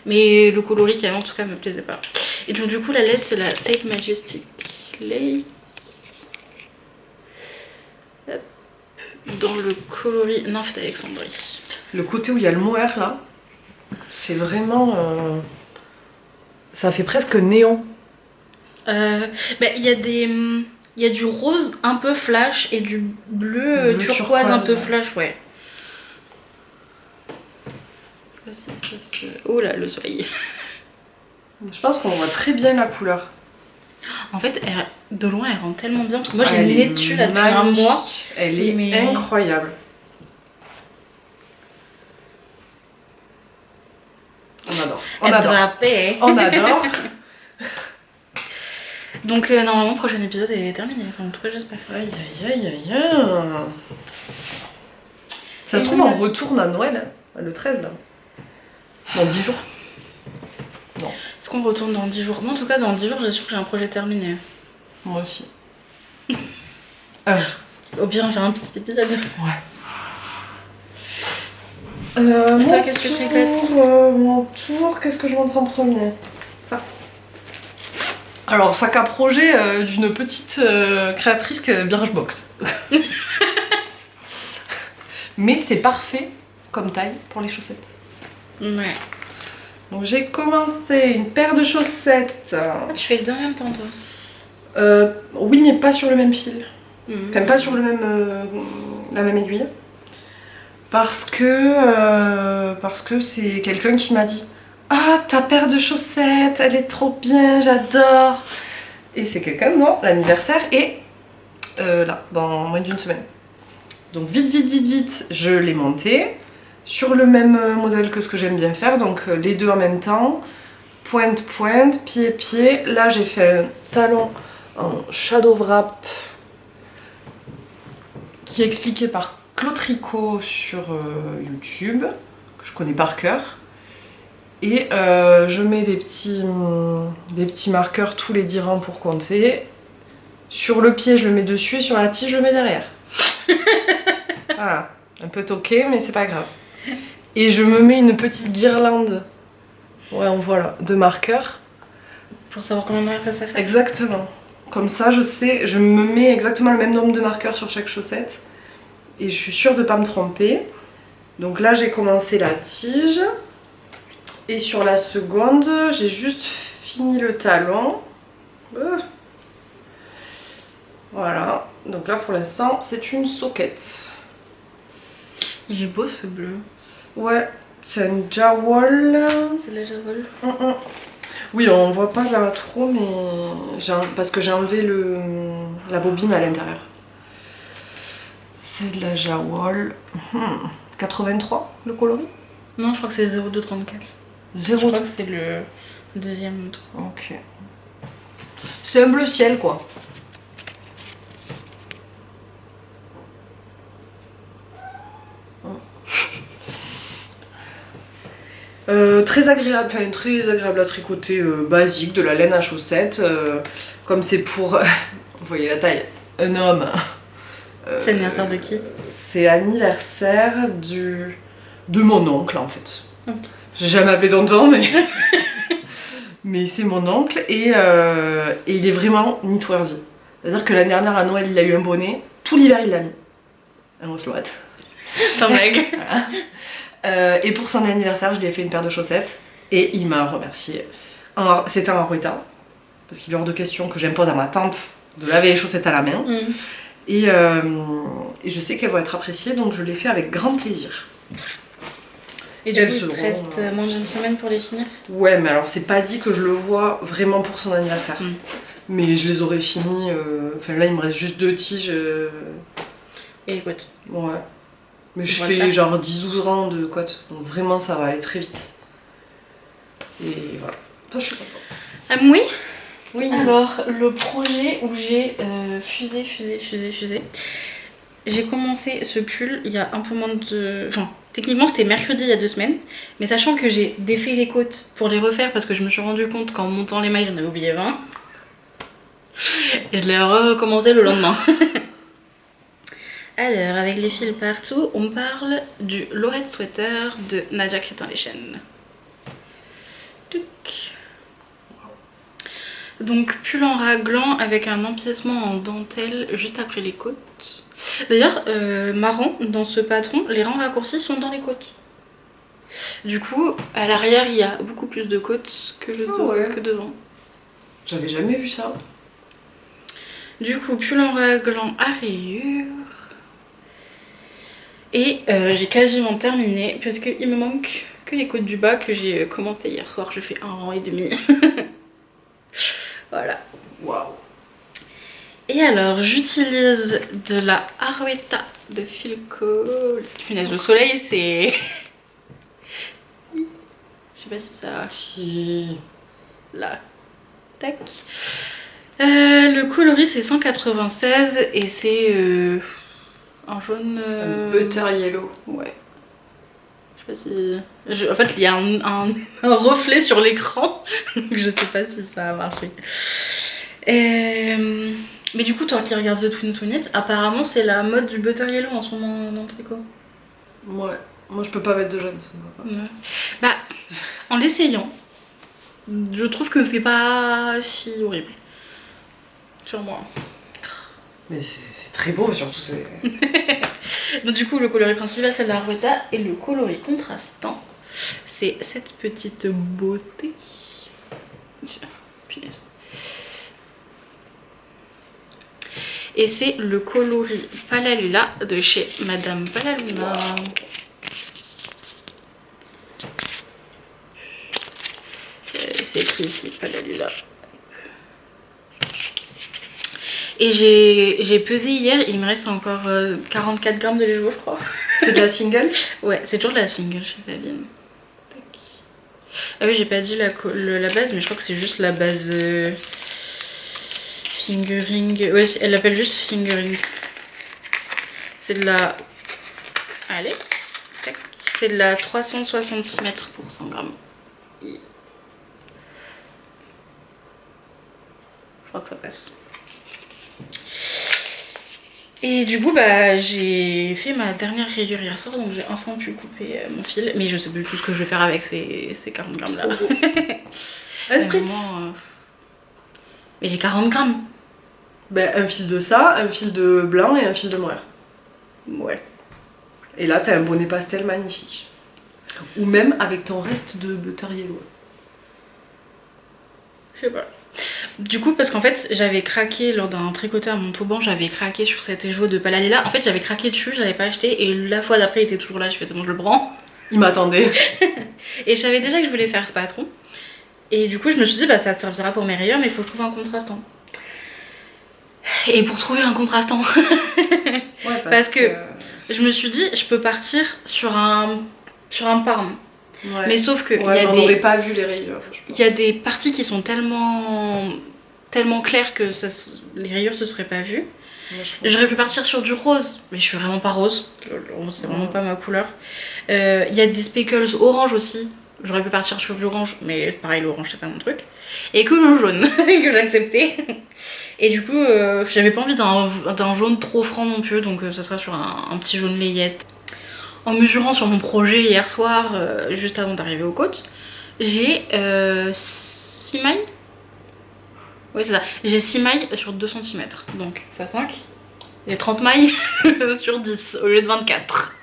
Mais le coloris qui avait en tout cas me plaisait pas. Et donc du coup la lace c'est la Thebe Majestic Lace. Hop. Dans le coloris Nymphe d'Alexandrie. Le côté où il y a le mohair là, c'est vraiment... ça fait presque néon. Il y a du rose un peu flash et du bleu turquoise un peu flash, ouais. Oh là, le soleil. Je pense qu'on voit très bien la couleur. En fait, de loin, elle rend tellement bien. Parce que moi, j'ai le nez dessus là depuis un mois. Elle est incroyable. On adore. Drapé. On adore. Donc normalement le prochain épisode est terminé, enfin en tout cas j'espère. Aïe aïe aïe aïe aïe. Ça se trouve on retourne à Noël, hein, le 13 là. Dans 10 jours. Non. Est-ce qu'on retourne dans 10 jours? Moi en tout cas dans 10 jours j'ai sûr que j'ai un projet terminé. Moi aussi. Au pire on fait un petit épisode. Ouais. Et toi qu'est-ce que tu tricotes? Mon tour, qu'est-ce que je montre en premier? Ça. Alors, sac à projet d'une petite créatrice qui est Birchbox. Mais c'est parfait comme taille pour les chaussettes. Ouais. Donc j'ai commencé une paire de chaussettes. Tu fais les deux en même temps toi? Oui, mais pas sur le même fil. Mmh. Quand même pas sur le même, la même aiguille. Parce que c'est quelqu'un qui m'a dit « Ah, ta paire de chaussettes, elle est trop bien, j'adore !» Et c'est quelqu'un, non, l'anniversaire est là, dans moins d'une semaine. Donc vite, je l'ai monté sur le même modèle que ce que j'aime bien faire, donc les deux en même temps, pointe, pied. Là, j'ai fait un talon en shadow wrap qui est expliqué par Claude Tricot sur YouTube, que je connais par cœur. Et je mets des petits marqueurs tous les 10 rangs pour compter. Sur le pied, je le mets dessus et sur la tige, je le mets derrière. Voilà, un peu toqué, mais c'est pas grave. Et je me mets une petite guirlande, voilà, de marqueurs. Pour savoir combien de marqueurs ça fait. Exactement. Comme ça, je sais, je me mets exactement le même nombre de marqueurs sur chaque chaussette. Et je suis sûre de ne pas me tromper. Donc là, j'ai commencé la tige. Et sur la seconde, j'ai juste fini le talon. Voilà. Donc là, pour l'instant, c'est une soquette. Il est beau ce bleu. Ouais, c'est une jawol. C'est de la javol. Oui, on voit pas là trop, mais parce que j'ai enlevé la bobine à l'intérieur. C'est de la jawol. 83 le coloris? Non, je crois que c'est 0234. Je crois que c'est le deuxième tour. Ok. C'est un bleu ciel quoi. Très agréable à tricoter, basique, de la laine à chaussettes. Comme c'est pour, vous voyez la taille, un homme. C'est l'anniversaire de qui? C'est l'anniversaire de mon oncle en fait. Okay. J'ai jamais appelé tonton, mais mais c'est mon oncle et il est vraiment knitworthy. C'est-à-dire que l'année dernière à Noël il a eu un bonnet, tout l'hiver il l'a mis. Un osloat. Sans blague. Voilà. Et pour son anniversaire, je lui ai fait une paire de chaussettes et il m'a remercié. C'était un Ruita, parce qu'il est hors de question que j'impose à ma tante de laver les chaussettes à la main. Et je sais qu'elles vont être appréciées, donc je l'ai fait avec grand plaisir. Et du coup, il te reste moins d'une semaine pour les finir? Ouais, mais alors c'est pas dit que je le vois vraiment pour son anniversaire. Mais je les aurais finis. Enfin là, il me reste juste 2 tiges. Et les côtes. Ouais. Mais je fais genre 10-12 rangs de côtes, donc vraiment ça va aller très vite. Et voilà. Toi, je suis contente. Oui. Oui. Alors, le projet où j'ai fusé. J'ai commencé ce pull il y a un peu moins de... Enfin, techniquement c'était mercredi il y a 2 semaines, mais sachant que j'ai défait les côtes pour les refaire parce que je me suis rendu compte qu'en montant les mailles j'en avais oublié 20. Et je l'ai recommencé le lendemain. Alors, avec les fils partout, on parle du Lorette Sweater de Nadia Crétin-Lechen. Donc, pull en raglan avec un empiècement en dentelle juste après les côtes. D'ailleurs, marrant, dans ce patron, les rangs raccourcis sont dans les côtes. Du coup, à l'arrière, il y a beaucoup plus de côtes que que devant. J'avais jamais vu ça. Du coup, pull en raglan à rayures. Et j'ai quasiment terminé parce qu'il me manque que les côtes du bas que j'ai commencé hier soir. Je fais 1 rang et demi. Voilà. Waouh. Et alors, j'utilise de la Arwetta de Filco. Punaise, le soleil, c'est... Je sais pas si ça... Si... Là. Tac. Le coloris c'est 196 et c'est un jaune... Un butter yellow. Ouais. Je sais pas si... En fait il y a un reflet sur l'écran, donc je sais pas si ça a marché. Mais du coup toi qui regardes The Twin Twinette, apparemment c'est la mode du butter yellow en ce moment dans le tricot. Ouais. Moi je peux pas mettre de jaune, ça me va pas. Ouais. Bah, en l'essayant, je trouve que c'est pas si horrible. Sur moi. Mais c'est très beau, surtout c'est... Donc du coup, le coloris principal c'est la Rueda et le coloris contrastant c'est cette petite beauté. Punaise. Et c'est le coloris Palalila de chez Madame Palaluna. C'est écrit ici, Palalila. Et j'ai pesé hier, il me reste encore 44 grammes de Lego, je crois. C'est de la single? Ouais, c'est toujours de la single chez Fabien. Ah oui, j'ai pas dit la base, mais je crois que c'est juste la base fingering. Ouais, elle l'appelle juste fingering. C'est de la... Allez, tac. C'est de la 366 mètres pour 100 grammes. Je crois que ça passe. Et du coup, bah, j'ai fait ma dernière rayure hier soir, donc j'ai enfin pu couper mon fil. Mais je sais plus tout ce que je vais faire avec ces 40 grammes là. Un spritz. Mais j'ai 40 grammes. Ben, un fil de ça, un fil de blanc et un fil de mohair. Ouais. Et là, t'as un bonnet pastel magnifique. Ou même avec ton reste de butter yellow. Je sais pas. Du coup, parce qu'en fait, j'avais craqué lors d'un tricoté à Montauban, j'avais craqué sur cet écheveau de Palalila. En fait, j'avais craqué dessus, je l'avais pas acheté, et la fois d'après, il était toujours là, je fais, c'est bon, je le prends. Il m'attendait. Et je savais déjà que je voulais faire ce patron. Et du coup, je me suis dit, bah ça servira pour mes rayures, mais il faut que je trouve un contrastant. Et pour trouver un contrastant, Ouais, parce que je me suis dit, je peux partir sur un parme. Ouais. Mais sauf que on n'aurait pas vu les rayures. il y a des parties qui sont tellement claires que les rayures se seraient pas vues. J'aurais pu partir sur du rose, mais je suis vraiment pas rose. Le rose, c'est vraiment pas ma couleur. Il y a des speckles orange aussi. J'aurais pu partir sur du orange, mais pareil, l'orange c'est pas mon truc. Et que le jaune, que j'ai accepté. Et du coup, j'avais pas envie d'un jaune trop franc non plus, donc ça sera sur un petit jaune layette. En mesurant sur mon projet hier soir, juste avant d'arriver aux côtes, j'ai 6 mailles. Oui, c'est ça. J'ai 6 mailles sur 2 cm, donc x 5. J'ai 30 mailles sur 10 au lieu de 24.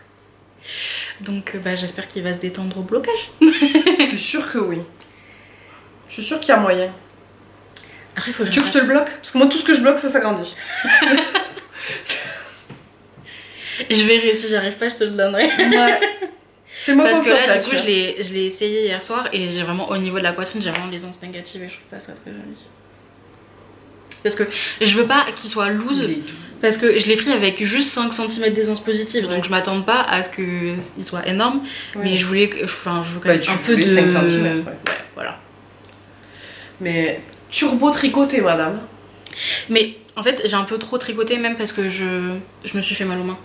Donc bah, j'espère qu'il va se détendre au blocage. Je suis sûre que oui. Je suis sûre qu'il y a moyen. Après, faut que tu veux que je te le bloque? Parce que moi, tout ce que je bloque, ça s'agrandit. Je verrai, si j'arrive pas, je te le donnerai. Ouais. Fais-moi parce que confiance là, du coup, je l'ai essayé hier soir et j'ai vraiment, au niveau de la poitrine, j'ai vraiment les onces négatives et je trouve pas ça très joli. Parce que je veux pas qu'il soit loose, parce que je l'ai pris avec juste 5 cm d'aisance positive, donc je m'attends pas à ce qu'il soit énorme, mais je voulais, je veux quand même un peu de... 5 cm, ouais. Voilà. Mais turbo tricoté, madame. Mais en fait, j'ai un peu trop tricoté même parce que je me suis fait mal aux mains.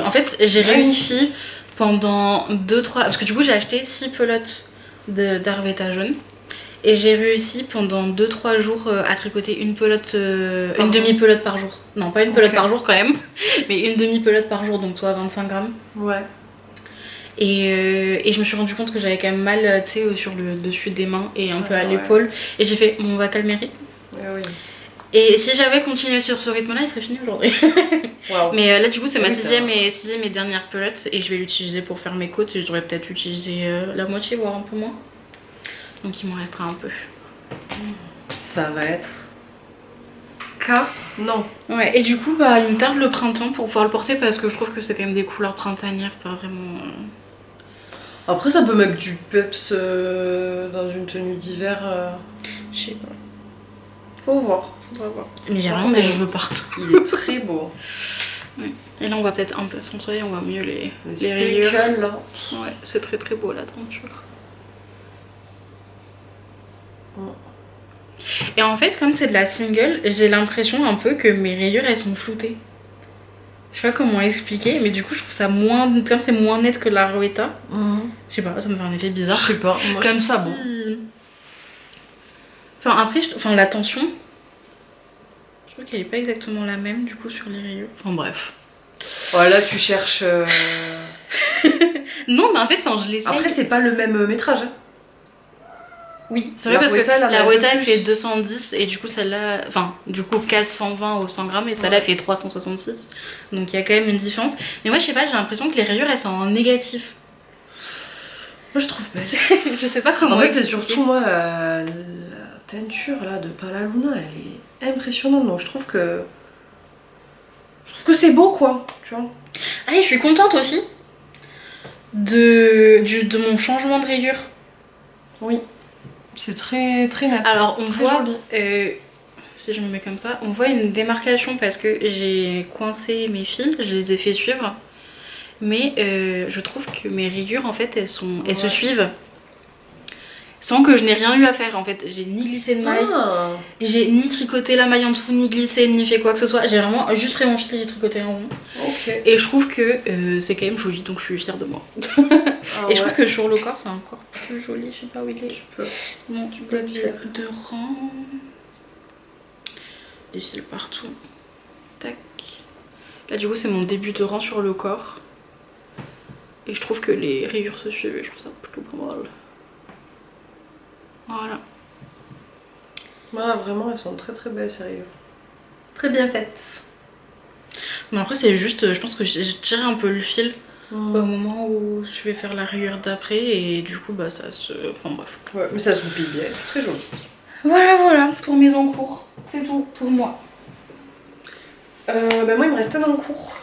En fait, j'ai réussi pendant 2-3... Parce que du coup, j'ai acheté 6 pelotes d'Arvetta jaune. Et j'ai réussi pendant 2-3 jours à tricoter une pelote, une demi-pelote par jour. Non, pas une pelote par jour quand même, mais une demi-pelote par jour, donc toi 25 grammes. Ouais. Et je me suis rendu compte que j'avais quand même mal, tu sais, sur le dessus des mains et un peu à l'épaule. Et j'ai fait, on va calmer le rythme. Ouais, oui. Et si j'avais continué sur ce rythme-là, il serait fini aujourd'hui. Wow. Mais là, du coup, c'est ma sixième et dernière pelote et je vais l'utiliser pour faire mes côtes. Et je devrais peut-être utiliser la moitié, voire un peu moins. Donc il m'en restera un peu. Ça va être... non. Ouais, et du coup, bah, il me tarde le printemps pour pouvoir le porter parce que je trouve que c'est quand même des couleurs printanières, pas vraiment... Après, ça peut mettre du peps dans une tenue d'hiver. Je sais pas. Faut voir. On va voir. Mais j'ai vraiment des cheveux partout. Il est très beau. Ouais. Et là, on va peut-être un peu se consoler, on voit mieux les rayures. Là. Ouais, c'est très très beau la tenture. Et en fait, comme c'est de la single, j'ai l'impression un peu que mes rayures elles sont floutées. Je sais pas comment expliquer, mais du coup, je trouve ça moins. Comme c'est moins net que la Rowetta. Je sais pas, ça me fait un effet bizarre. Je sais pas, moi Comme je trouve ça si. bon. Enfin, après, enfin, la tension. Je crois qu'elle est pas exactement la même du coup sur les rayures. Enfin, bref. Voilà, tu cherches. Non, mais en fait, quand je l'essaye. Après, c'est pas le même métrage. Hein. Oui, c'est vrai parce que Rowetta, elle en a la un peu Rowetta elle plus. fait 210 et du coup celle-là, enfin du coup 420 au 100 grammes et celle-là fait 366. Donc il y a quand même une différence. Mais moi je sais pas, j'ai l'impression que les rayures elles sont en négatif. Moi, je trouve belle. Je sais pas comment En fait, c'est expliquer. surtout moi la teinture là de Palaluna, elle est impressionnante. Donc je trouve que c'est beau quoi, tu vois. Ah et je suis contente aussi de mon changement de rayure. Oui, c'est très très net. Alors on très voit, joli. si je me mets comme ça, on voit une démarcation parce que j'ai coincé mes fils, je les ai fait suivre. Mais je trouve que mes rayures en fait elles se suivent. Sans que je n'ai rien eu à faire en fait. J'ai ni glissé de maille, j'ai ni tricoté la maille en dessous, ni glissé, ni fait quoi que ce soit. J'ai vraiment juste pris mon fil et j'ai tricoté en rond. Ok. Et je trouve que c'est quand même joli, donc je suis fière de moi. Et je trouve que sur le corps c'est encore plus joli, je sais pas où il est. Tu peux. Mon peux être fière. de rang. Des fils partout. Tac. Là du coup c'est mon début de rang sur le corps. Et je trouve que les rayures se suivent et je trouve ça plutôt pas mal. Voilà. Ouais, vraiment, elles sont très très belles, sérieux. Très bien faites. Mais après, c'est juste, je pense que j'ai tiré un peu le fil au moment où je vais faire la rayure d'après et du coup, bah ça se. Enfin bref. Ouais, mais ça se goupille bien, c'est très joli. Voilà pour mes encours. C'est tout pour moi. Bah moi, il me reste un encours.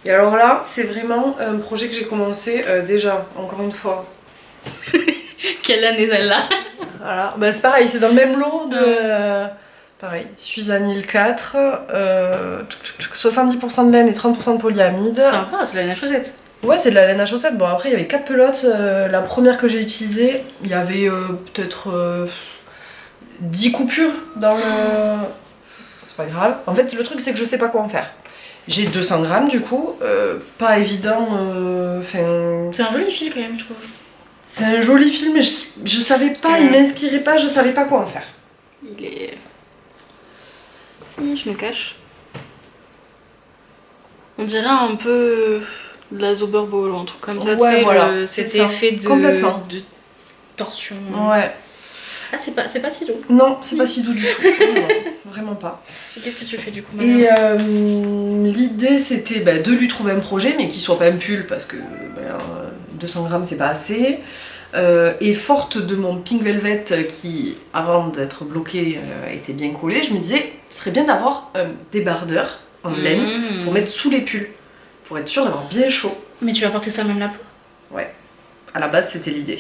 Et alors là, c'est vraiment un projet que j'ai commencé déjà, encore une fois. Quelle année celle-là? Voilà, bah c'est pareil, c'est dans le même lot de. Pareil, Suzanil 4, 70% de laine et 30% de polyamide. Sympa, c'est la laine à chaussettes. Ouais, c'est de la laine à chaussettes. Bon, après, il y avait 4 pelotes. La première que j'ai utilisée, il y avait peut-être 10 coupures dans le. C'est pas grave. En fait, le truc, c'est que je sais pas quoi en faire. J'ai 200 grammes du coup, pas évident. C'est un joli fil quand même, je trouve. C'est un joli film, mais je savais pas, il m'inspirait pas, je savais pas quoi en faire. Il est. Oui, je me cache. On dirait un peu de la Zoberball ou un truc comme ça. Ouais, tu sais, voilà, cet c'est ça. effet de torsion. Ouais. Ah, c'est pas si doux. Non, c'est pas si doux du tout. Non, vraiment pas. Et qu'est-ce que tu fais du coup Et maintenant l'idée c'était de lui trouver un projet, mais qui soit pas un pull parce que 200 grammes c'est pas assez. Et forte de mon pink velvet qui, avant d'être bloqué, était bien collé, je me disais, ce serait bien d'avoir un débardeur en laine pour mettre sous les pulls, pour être sûr d'avoir bien chaud. Mais tu vas porter ça même la peau? Ouais, à la base c'était l'idée.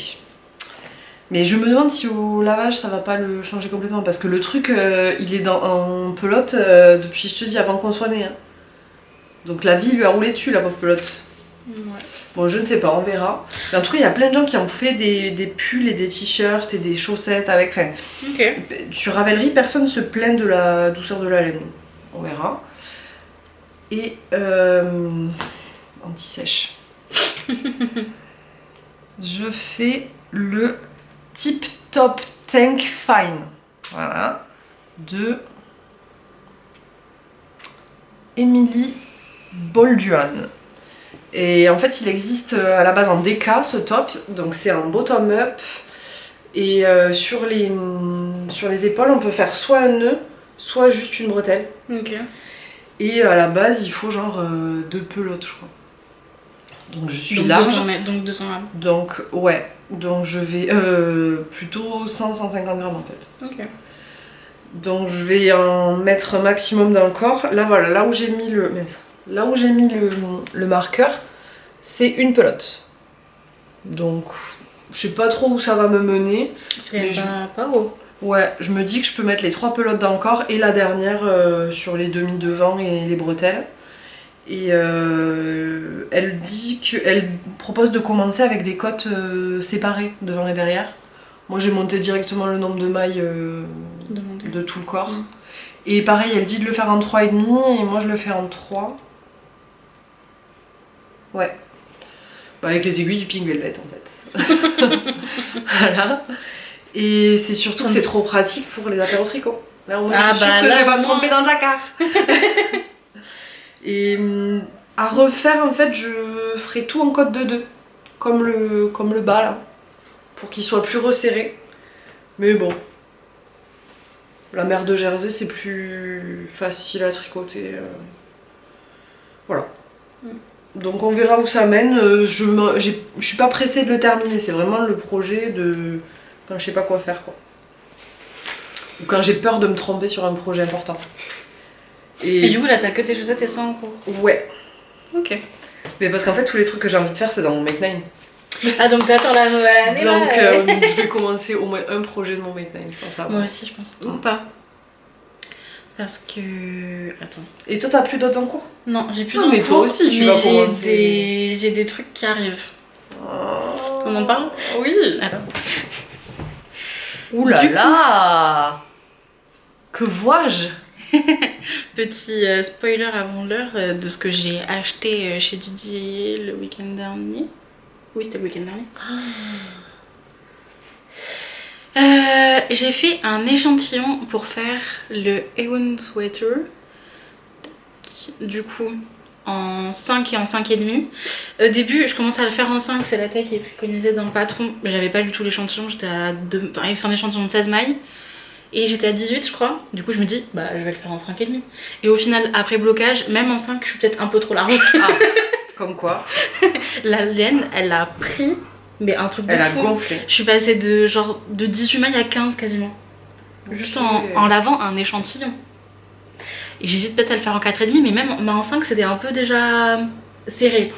Mais je me demande si au lavage ça va pas le changer complètement parce que le truc il est en pelote depuis, je te dis, avant qu'on soit né. Hein. Donc la vie lui a roulé dessus, la pauvre pelote. Ouais. Bon, je ne sais pas, on verra. Mais en tout cas, il y a plein de gens qui ont fait des pulls et des t-shirts et des chaussettes avec. Enfin, sur Ravelry, personne ne se plaint de la douceur de la laine. On verra. Et anti-sèche. Je fais le Tip Top Tank Fine. Voilà. De Emily Bolduan. Et en fait, il existe à la base en DK ce top, donc c'est un bottom-up. Et sur les épaules, on peut faire soit un nœud, soit juste une bretelle. Ok. Et à la base, il faut genre 2 pelotes, je crois. Donc je suis large. 200 mètres, donc 200 grammes. Donc ouais, donc je vais plutôt 100-150 grammes en fait. Ok. Donc je vais en mettre un maximum dans le corps. Là voilà, là où j'ai mis le marqueur, c'est une pelote. Donc je sais pas trop où ça va me mener. C'est pas gros. Ouais, je me dis que je peux mettre les 3 pelotes dans le corps et la dernière sur les demi devant et les bretelles. Et elle dit qu'elle propose de commencer avec des côtes séparées devant et derrière. Moi j'ai monté directement le nombre de mailles de tout le corps. Et pareil, elle dit de le faire en 3,5 et moi je le fais en 3. Ouais. Bah, avec les aiguilles du Pink Velvet en fait. Voilà. Et c'est surtout que c'est trop pratique pour les apéros tricot. Là au moins je suis sûre que je vais pas me tromper dans le placard. Et à refaire en fait, je ferai tout en code de 2. Comme le bas là. Pour qu'il soit plus resserré. Mais bon. La mer de Jersey c'est plus facile à tricoter. Voilà. Donc on verra où ça mène. Je suis pas pressée de le terminer. C'est vraiment le projet de quand je sais pas quoi faire quoi. Ou quand j'ai peur de me tromper sur un projet important. Et du coup là t'as que tes chaussettes et ça en cours. Ouais. Ok. Mais parce qu'en fait tous les trucs que j'ai envie de faire c'est dans mon Make 9. Ah donc t'attends la nouvelle année donc, là je vais commencer au moins un projet de mon Make 9 je pense. Moi aussi je pense. Ou pas. Parce que... Attends. Et toi t'as plus d'autres en cours? Non, j'ai plus Non d'en mais cours, toi aussi tu vas commencer. j'ai des trucs qui arrivent. On en parle? Oui. Attends. Ouh là là. Que vois-je? Petit spoiler avant l'heure de ce que j'ai acheté chez Didier le week-end dernier. Oui, c'était le week-end dernier. J'ai fait un échantillon pour faire le Ewan Sweater. Du coup, en 5 et en 5,5. Au début, je commençais à le faire en 5, c'est la taille qui est préconisée dans le patron. Mais j'avais pas du tout l'échantillon, j'étais à 2... Enfin, c'est un échantillon de 16 mailles. Et j'étais à 18 je crois, du coup je me dis bah je vais le faire en 5,5. Et au final après blocage, même en 5 je suis peut-être un peu trop large. Ah, comme quoi. La laine elle a pris, mais un truc de Elle a fou. gonflé. Je suis passée de genre de 18 mailles à 15 quasiment. Juste en lavant un échantillon. Et j'hésite peut-être à le faire en 4,5 mais même en 5 c'était un peu déjà serré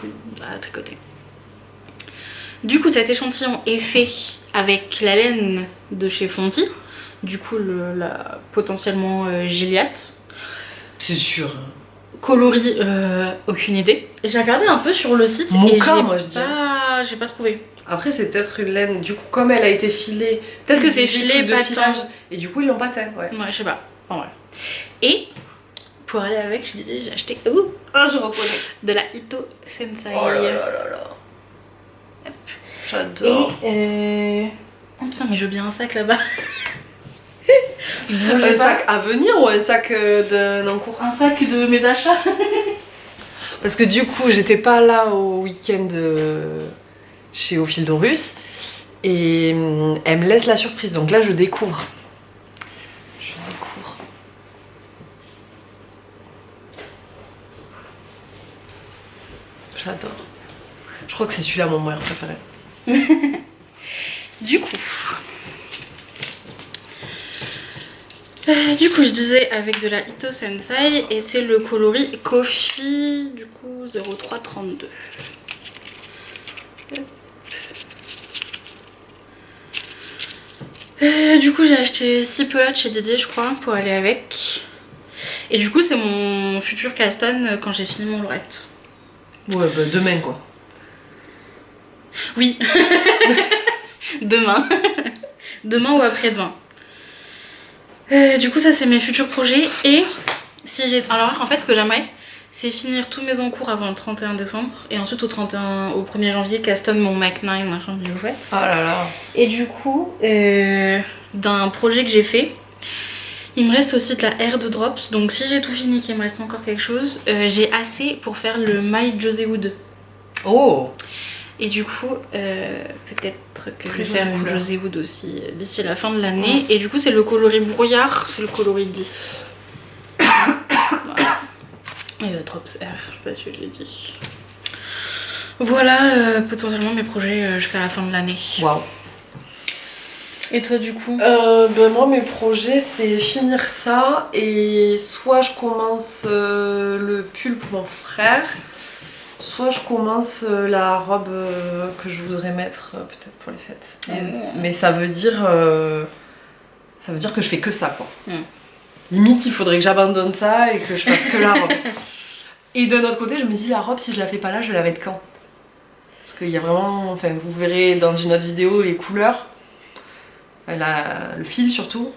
à tricoter. Du coup cet échantillon est fait avec la laine de chez Fonty. Du coup, potentiellement Gilliatt. C'est sûr. Coloris, aucune idée. J'ai regardé un peu sur le site Mocha, et moi je dis. j'ai pas trouvé. Après, c'est peut-être une laine, du coup, comme elle a été filée. Peut-être que c'est filé, de pas filage. tant. Et du coup, ils l'ont pas teint, ouais. Ouais, je sais pas. Enfin, ouais. Et pour aller avec, je disais, j'ai acheté Ah, je reconnais. de la Ito Sensei. Oh là là là là. J'adore. Et oh putain, mais je veux bien un sac là-bas. Un sac à venir ou un sac d'un encours? Un sac de mes achats. Parce que du coup, j'étais pas là au week-end chez Au Fil d'Horus et elle me laisse la surprise. Donc là, je découvre. J'adore. Je crois que c'est celui-là mon moyen préféré. Du coup, je disais avec de la Ito Sensei et c'est le coloris Coffee, du coup 0332. Du coup, j'ai acheté 6 pelotes chez Didier, je crois, pour aller avec. Et du coup, c'est mon futur Caston quand j'ai fini mon lorette. Ouais, bah demain quoi. Oui. Demain. Demain ou après-demain. Du coup, ça c'est mes futurs projets. Et si j'ai. Alors, en fait, ce que j'aimerais, c'est finir tous mes encours avant le 31 décembre. Et ensuite, au 1er janvier, Caston mon Mac 9, machin, je chouette. Ah là là. Et du coup, d'un projet que j'ai fait, il me reste aussi de la air de drops. Donc, si j'ai tout fini, qu'il me reste encore quelque chose, j'ai assez pour faire le My Josie Wood. Oh. Et du coup, peut-être que je vais Très faire jolie une couleur. Josie Wood aussi d'ici la fin de l'année. Et du coup, c'est le coloris brouillard, c'est le coloris 10. Voilà. Et Drops Air, je sais pas si je l'ai dit. Voilà, potentiellement mes projets jusqu'à la fin de l'année. Waouh. Et toi, du coup? Ben moi, mes projets, c'est finir ça et soit je commence le pull pour mon frère, soit je commence la robe que je voudrais mettre peut-être pour les fêtes. Mais ça veut dire que je fais que ça quoi. Limite, il faudrait que j'abandonne ça et que je fasse que la robe. Et d'un autre côté, je me dis la robe, si je la fais pas là, je vais la mettre quand? Parce qu'il y a vraiment, enfin, vous verrez dans une autre vidéo les couleurs. le fil surtout.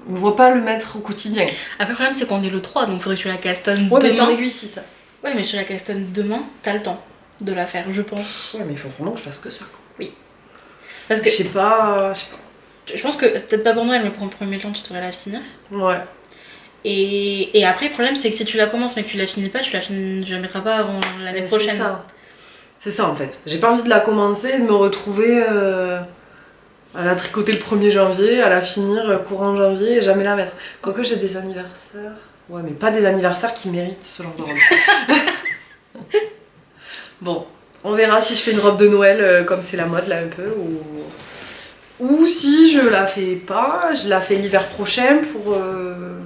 Je ne vois pas le mettre au quotidien. Après, le problème, c'est qu'on est le 3, donc faudrait que tu la castonnes Ouais, mais c'est en demain. aiguille 6 ça. Ouais, mais si tu la castonnes demain, t'as le temps de la faire, je pense. Ouais, mais il faut vraiment que je fasse que ça. Quoi. Parce que Je sais pas. je pense que, peut-être pas pour Noël, mais pour le premier temps, tu devrais la finir. Ouais. Et après, le problème, c'est que si tu la commences mais que tu la finis pas, tu la mettras pas avant l'année prochaine. C'est ça en fait. J'ai pas envie de la commencer et de me retrouver à la tricoter le 1er janvier, à la finir courant janvier et jamais la mettre. Quoique j'ai des anniversaires. Ouais, mais pas des anniversaires qui méritent ce genre de robe. Bon, on verra si je fais une robe de Noël comme c'est la mode là un peu ou si je la fais pas, je la fais l'hiver prochain pour le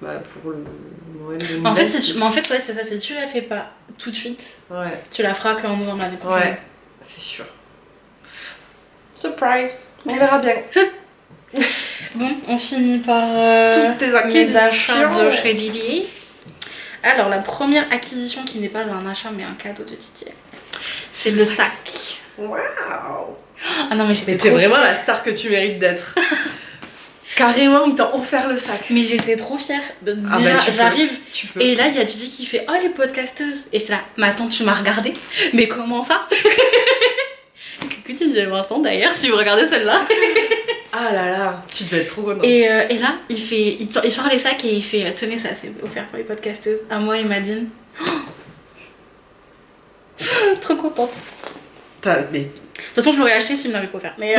Noël 2026. En fait, ouais, c'est ça, si tu la fais pas tout de suite, Ouais. tu la feras qu'en novembre l'année prochaine. Ouais, c'est sûr. Surprise. On verra bien. Bon, on finit par Toutes tes mes acquisitions. achats de chez Didier. Alors, la première acquisition qui n'est pas un achat mais un cadeau de Didier, c'est le sac. Waouh. Ah non, mais j'étais Mais t'es trop vraiment fière. la star que tu mérites d'être. Carrément, ils t'ont offert le sac. Mais j'étais trop fière. Déjà, Ah bah, tu peux. j'arrive Tu peux. et là, il y a Didier qui fait « Oh, les podcasteuses !» Et c'est là « Mais attends, tu m'as regardé? Mais comment ça ?» Coucou Didier Vincent d'ailleurs, si vous regardez celle-là. Ah là là, tu devais être trop contente. Et là, il sort les sacs et il fait « Tenez, ça c'est offert pour les podcasteuses. » À moi et Madine. Trop contente. Mais... De toute façon, je l'aurais acheté s'il ne m'avait pas offert. Mais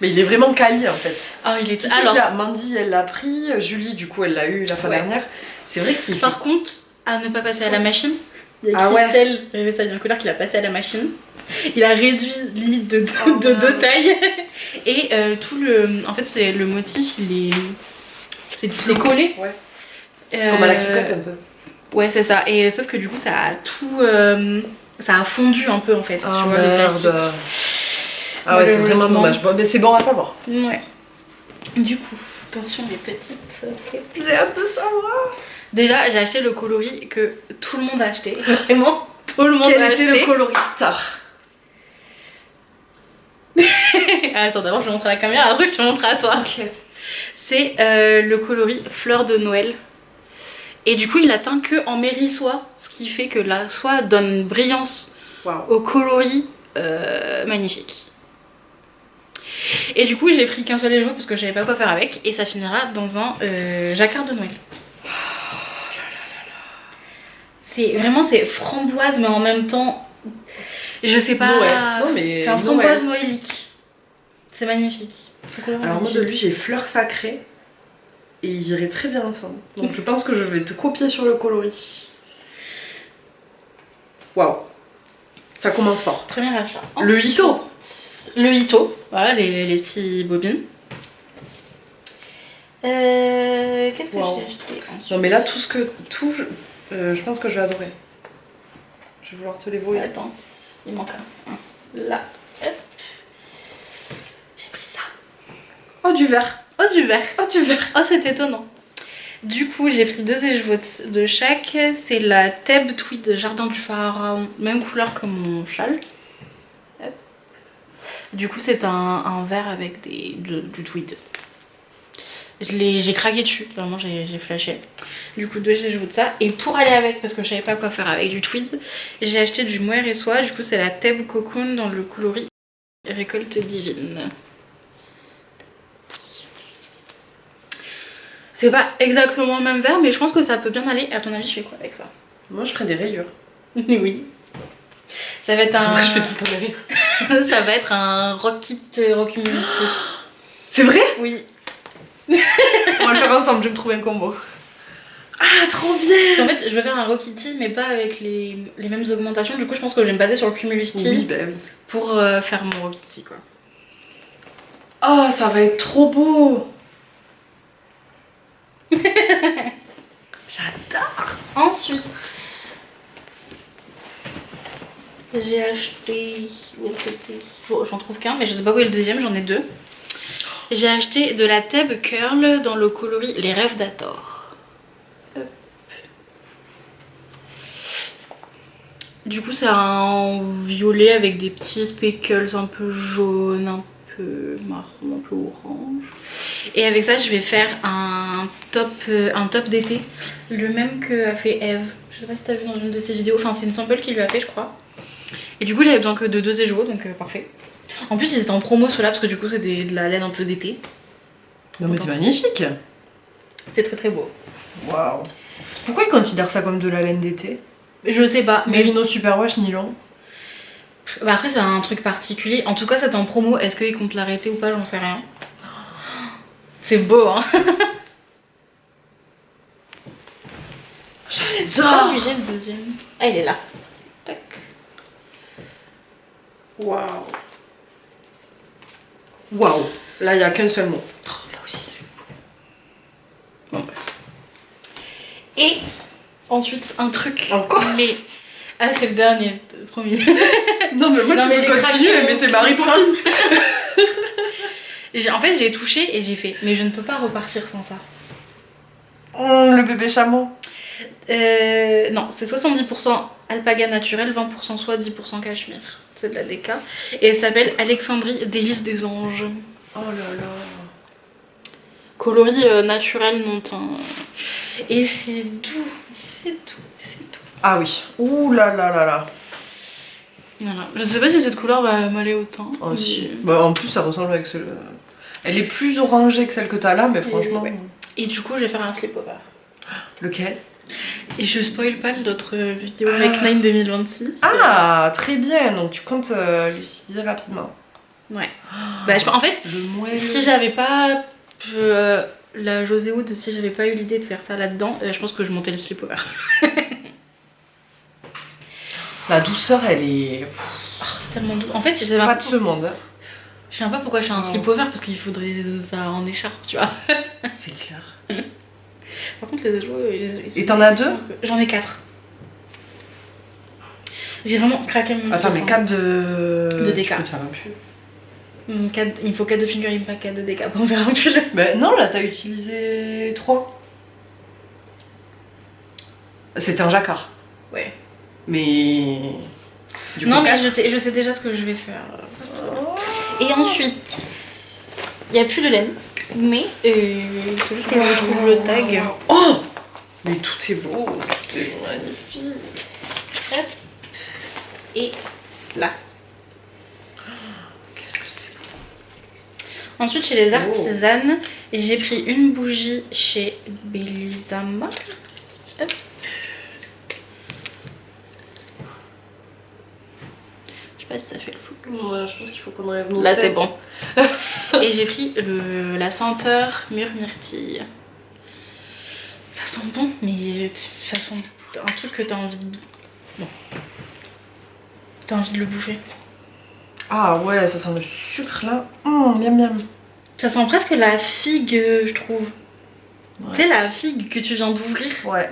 mais il est vraiment quali en fait. ah, il est... Qui c'est qui l'a- Mandy, elle l'a pris. Julie, du coup, elle l'a eu la fois dernière. C'est vrai qu'il Par contre, à ne pas passer à la machine, il y a Ah ouais. Christelle, Réveil bien couleur, qui l'a passé à la machine. Il a réduit limite de Oh, deux tailles. Et tout le... En fait, c'est le motif, il est... C'est collé. Ouais. Comme à la cricotte un peu. Ouais, c'est ça. Et sauf que du coup, ça a tout... ça a fondu un peu en fait, tu vois, le plastique. Ah ouais, c'est vraiment Malheureusement. dommage. Bon, mais c'est bon à savoir. Ouais. Du coup, attention les petites. J'ai hâte de savoir. Déjà, j'ai acheté le coloris que tout le monde a acheté. Vraiment, tout le monde Quel a était acheté. le coloris star? Attends, d'abord je te montre à la caméra, après je te montre à toi. Ok. C'est le coloris fleur de Noël. Et du coup, il atteint que en mairie soie, ce qui fait que la soie donne une brillance Waouh. au coloris magnifique. Et du coup, j'ai pris qu'un seul et joué parce que je savais pas quoi faire avec. Et ça finira dans un jacquard de Noël. C'est vraiment, c'est framboise, mais en même temps, je sais pas. Noël. Non, mais c'est un Noël. framboise noélique. C'est magnifique. Alors moi de lui j'ai fleurs sacrées et ils iraient très bien ensemble. Donc je pense que je vais te copier sur le coloris. Waouh. Ça commence fort. Premier achat. Le Ensuite, Ito. Le Ito. Voilà, les 6 bobines. Qu'est-ce que Wow. j'ai acheté ensuite? Non mais là tout, je pense que je vais adorer. Je vais vouloir te les voler. Attends, il manque un. Là. Hop. J'ai pris ça. Oh du vert. Oh, du vert. Oh du vert. Oh, c'est étonnant. Du coup, j'ai pris 2 écheveaux de chaque. C'est la Thèbes Tweed Jardin du Pharaon, même couleur que mon châle. Hop. Du coup, c'est un vert avec du tweed. J'ai craqué dessus, vraiment, j'ai flashé. Du coup, 2 écheveaux de ça. Et pour aller avec, parce que je savais pas quoi faire avec du tweed, j'ai acheté du mohair et soie. Du coup, c'est la Thèbes Cocoon dans le coloris Récolte Divine. C'est pas exactement le même vert, mais je pense que ça peut bien aller. À ton avis, je fais quoi avec ça? Moi je ferais des rayures. Oui. Ça va être un... Après je fais tout en rayures. ça va être un Rocky Multi. C'est vrai? Oui. On va le faire ensemble, je vais me trouver un combo. Ah trop bien. Parce qu'en fait, je vais faire un Rocky Tee, mais pas avec les mêmes augmentations. Du coup, je pense que je vais me baser sur le Cumulus Tee Oui bah oui. pour faire mon Rocky Tee, quoi. Oh ça va être trop beau. J'adore. Ensuite, j'ai acheté... Où est-ce que c'est? Bon, j'en trouve qu'un, mais je sais pas où est le deuxième, j'en ai 2. J'ai acheté de la Thèbes Curl dans le coloris Les Rêves d'Hathor. Du coup, c'est un violet avec des petits speckles un peu jaunes, un peu marron, un peu orange. Et avec ça, je vais faire un top d'été, le même que a fait Eve. Je sais pas si t'as vu dans une de ses vidéos, enfin c'est une sample qui lui a fait, je crois. Et du coup, j'avais besoin que de 2 échos, donc parfait. En plus, ils étaient en promo ceux-là parce que du coup, c'est de la laine un peu d'été. Non mais c'est magnifique. C'est très très beau. Waouh. Pourquoi ils considèrent ça comme de la laine d'été? Je sais pas, mais Merino Superwash nylon. bah après, c'est un truc particulier. En tout cas, c'est en promo. Est-ce qu'ils comptent l'arrêter ou pas? J'en sais rien. C'est beau, hein. J'adore. Le deuxième. Ah, il est là. Tac. Waouh. Waouh. Là, il n'y a qu'un seul mot. Oh, là aussi, c'est beau. Bon, bref. Et ensuite, un truc. Encore? Mais. Ah, c'est le dernier, promis. Non mais moi Non, tu mais peux j'ai continuer, craqué mais aussi. c'est Mary Poppins. En fait, j'ai touché et j'ai fait. Mais je ne peux pas repartir sans ça. Le bébé chameau. Non, c'est 70% alpaga naturel, 20% soie, 10% cachemire. C'est de la déca. Et elle s'appelle Alexandrie Délice des Anges. Oh là là. Coloris naturel non teint. Et c'est doux. C'est doux. C'est doux. Ah oui. Ouh là là là là. Voilà. Je sais pas si cette couleur va m'aller autant. Oh si. Bah en plus ça ressemble avec celle. Elle est plus orangée que celle que t'as là, mais franchement. Ouais. Et du coup, je vais faire un sleepover. Lequel? Et je spoil pas l'autre vidéo avec Nine 2026. Ah, très bien. Donc tu comptes lucider rapidement. Ouais. Bah, en fait, Le moelleux. si j'avais pas la José Wood, si j'avais pas eu l'idée de faire ça là-dedans, je pense que je montais le sleepover. La douceur, elle est Oh, c'est tellement doux. En fait, je sais pas pas, de ce monde. Hein. je sais pas pourquoi je fais un sleepover parce qu'il faudrait ça en écharpe, tu vois. C'est clair. Par contre, les échos, Et t'en as 2? J'en ai 4. J'ai vraiment craqué mon Attends, mais 4 de. De DK. Tu peux te faire un pull. Il me faut 4 de fingering, pas 4 de DK pour me faire un pull. Mais non, là t'as utilisé 3. C'était un jacquard. Ouais. Mais. Du Non, coup, mais 4. je sais déjà ce que je vais faire. Et ensuite, il n'y a plus de laine, mais il faut juste que je retrouve le tag. Oh, mais tout est beau, tout est magnifique. Hop. Et là. Qu'est-ce que c'est beau. Ensuite, chez les artisanes, j'ai pris une bougie chez Belisama. Hop. Je sais pas si ça fait le focus. Ouais, je pense qu'il faut qu'on enlève nos Là, têtes. c'est bon. Et j'ai pris la senteur myrtille. Ça sent bon, mais ça sent un truc que t'as envie de... Bon. T'as envie de le bouffer. Ah ouais, ça sent le sucre là. Miam miam. Ça sent presque la figue, je trouve. Ouais. Tu sais, la figue que tu viens d'ouvrir. Ouais.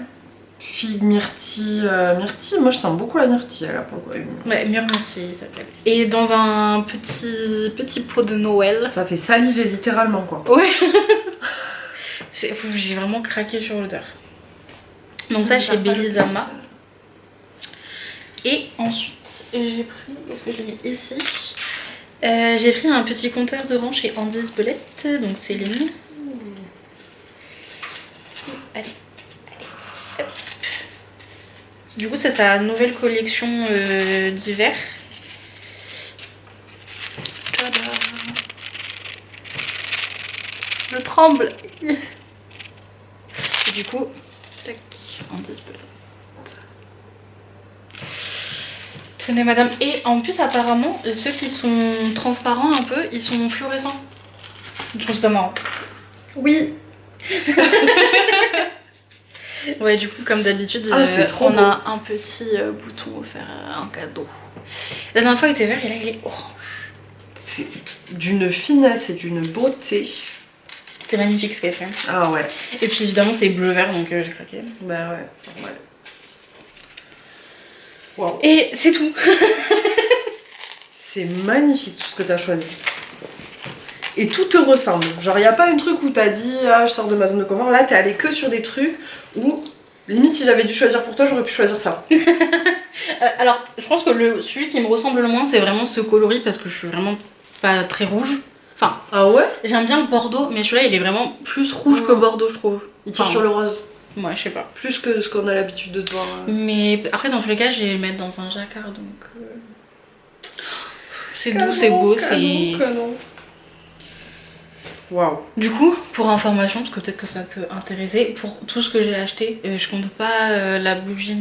Figue, myrtille. Myrtille, moi je sens beaucoup la myrtille là pour le coup. Ouais, myrtille, ça s'appelle. Et dans un petit pot de Noël. Ça fait saliver littéralement quoi. Ouais. J'ai vraiment craqué sur l'odeur. Donc ça chez Belisama. Et ensuite, j'ai pris... Qu'est-ce que j'ai mis ici? J'ai pris un petit compteur de rang chez Andy's Belette, donc Céline. Allez, hop. Du coup, c'est sa nouvelle collection d'hiver. Tada. Je tremble. Et du coup, tac, Andy's Belette. Tenez madame. Et en plus apparemment, ceux qui sont transparents un peu, ils sont fluorescents. Je trouve ça marrant. Oui. Ouais, du coup, comme d'habitude, c'est trop on beau. a un petit bouton offert, un cadeau. La dernière fois, il était vert et là, il est orange. C'est d'une finesse et d'une beauté. C'est magnifique ce qu'elle fait. Ah ouais. Et puis évidemment, c'est bleu-vert, donc j'ai craqué. Bah ouais. Ouais. Wow. Et c'est tout. C'est magnifique tout ce que t'as choisi. Et tout te ressemble. Genre, y a pas un truc où t'as dit, ah, je sors de ma zone de confort. Là, t'es allé que sur des trucs où Limite, si j'avais dû choisir pour toi, j'aurais pu choisir ça. Alors, je pense que celui qui me ressemble le moins, c'est vraiment ce coloris parce que je suis vraiment pas très rouge. Enfin, Ah ouais? j'aime bien le bordeaux, mais celui-là, il est vraiment plus rouge que bordeaux, je trouve. Il tire sur le rose. Moi, je sais pas. Plus que ce qu'on a l'habitude de te voir. Mais après, dans tous les cas, je vais le mettre dans un jacquard, donc... C'est doux, c'est beau, c'est... Waouh. Du coup, pour information, parce que peut-être que ça peut intéresser, pour tout ce que j'ai acheté, je compte pas la bougie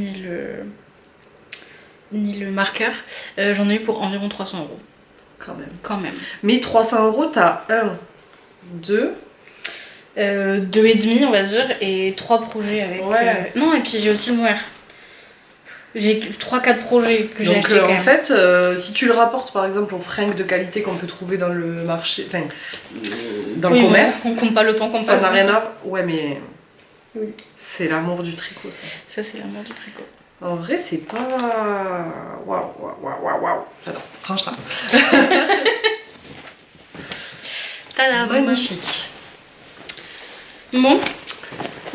ni le marqueur, j'en ai eu pour environ 300 €. Quand même. Mais 300 €, t'as 1, 2... 2,5 on va dire, et 3 projets avec... Ouais. Non, et puis j'ai aussi le Moer. J'ai 3-4 projets que j'ai achetés quand en même. fait, si tu le rapportes par exemple aux fringues de qualité qu'on peut trouver dans le marché, enfin dans le commerce, on compte pas le temps qu'on ça passe. n'a rien à voir. Ouais, mais Oui. c'est l'amour du tricot, ça. Ça, c'est l'amour du tricot. En vrai, c'est pas. Waouh. J'adore. Range ça. Tada, Magnifique. Bon,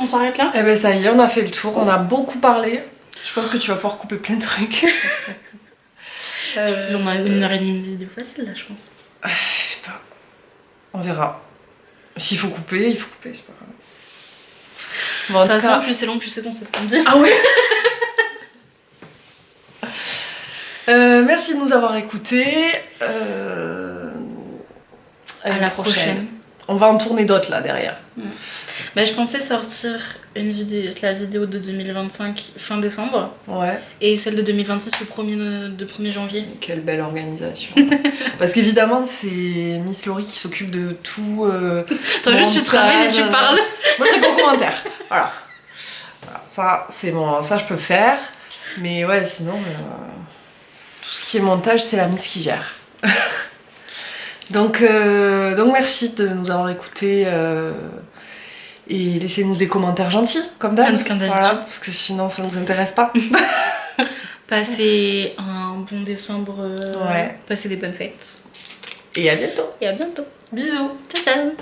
on s'arrête là. Eh ben ça y est, on a fait le tour, on a beaucoup parlé. Je pense que tu vas pouvoir couper plein de trucs. On a 1h30 de vidéo facile là, je pense. Je sais pas. On verra. S'il faut couper, il faut couper, c'est pas grave. Bon, De toute façon, plus c'est long, plus c'est bon, c'est ce qu'on dit. Ah ouais. Merci de nous avoir écoutés. À la prochaine. On va en tourner d'autres là derrière. Bah, je pensais sortir la vidéo de 2025 fin décembre Ouais. et celle de 2026 le 1er janvier. Quelle belle organisation. Parce qu'évidemment, c'est Miss Laurie qui s'occupe de tout. Toi, juste tu travailles et tu parles. Moi, c'est pas commentaire. Voilà. Ça, c'est bon. Ça, je peux faire. Mais ouais, sinon, tout ce qui est montage, c'est la Miss qui gère. Donc merci de nous avoir écoutés. Et laissez-nous des commentaires gentils, comme d'hab. Voilà, parce que sinon ça nous intéresse pas. Passez un bon décembre, Ouais. passez des bonnes fêtes. Et à bientôt. Et à bientôt. Bisous. Ciao ciao.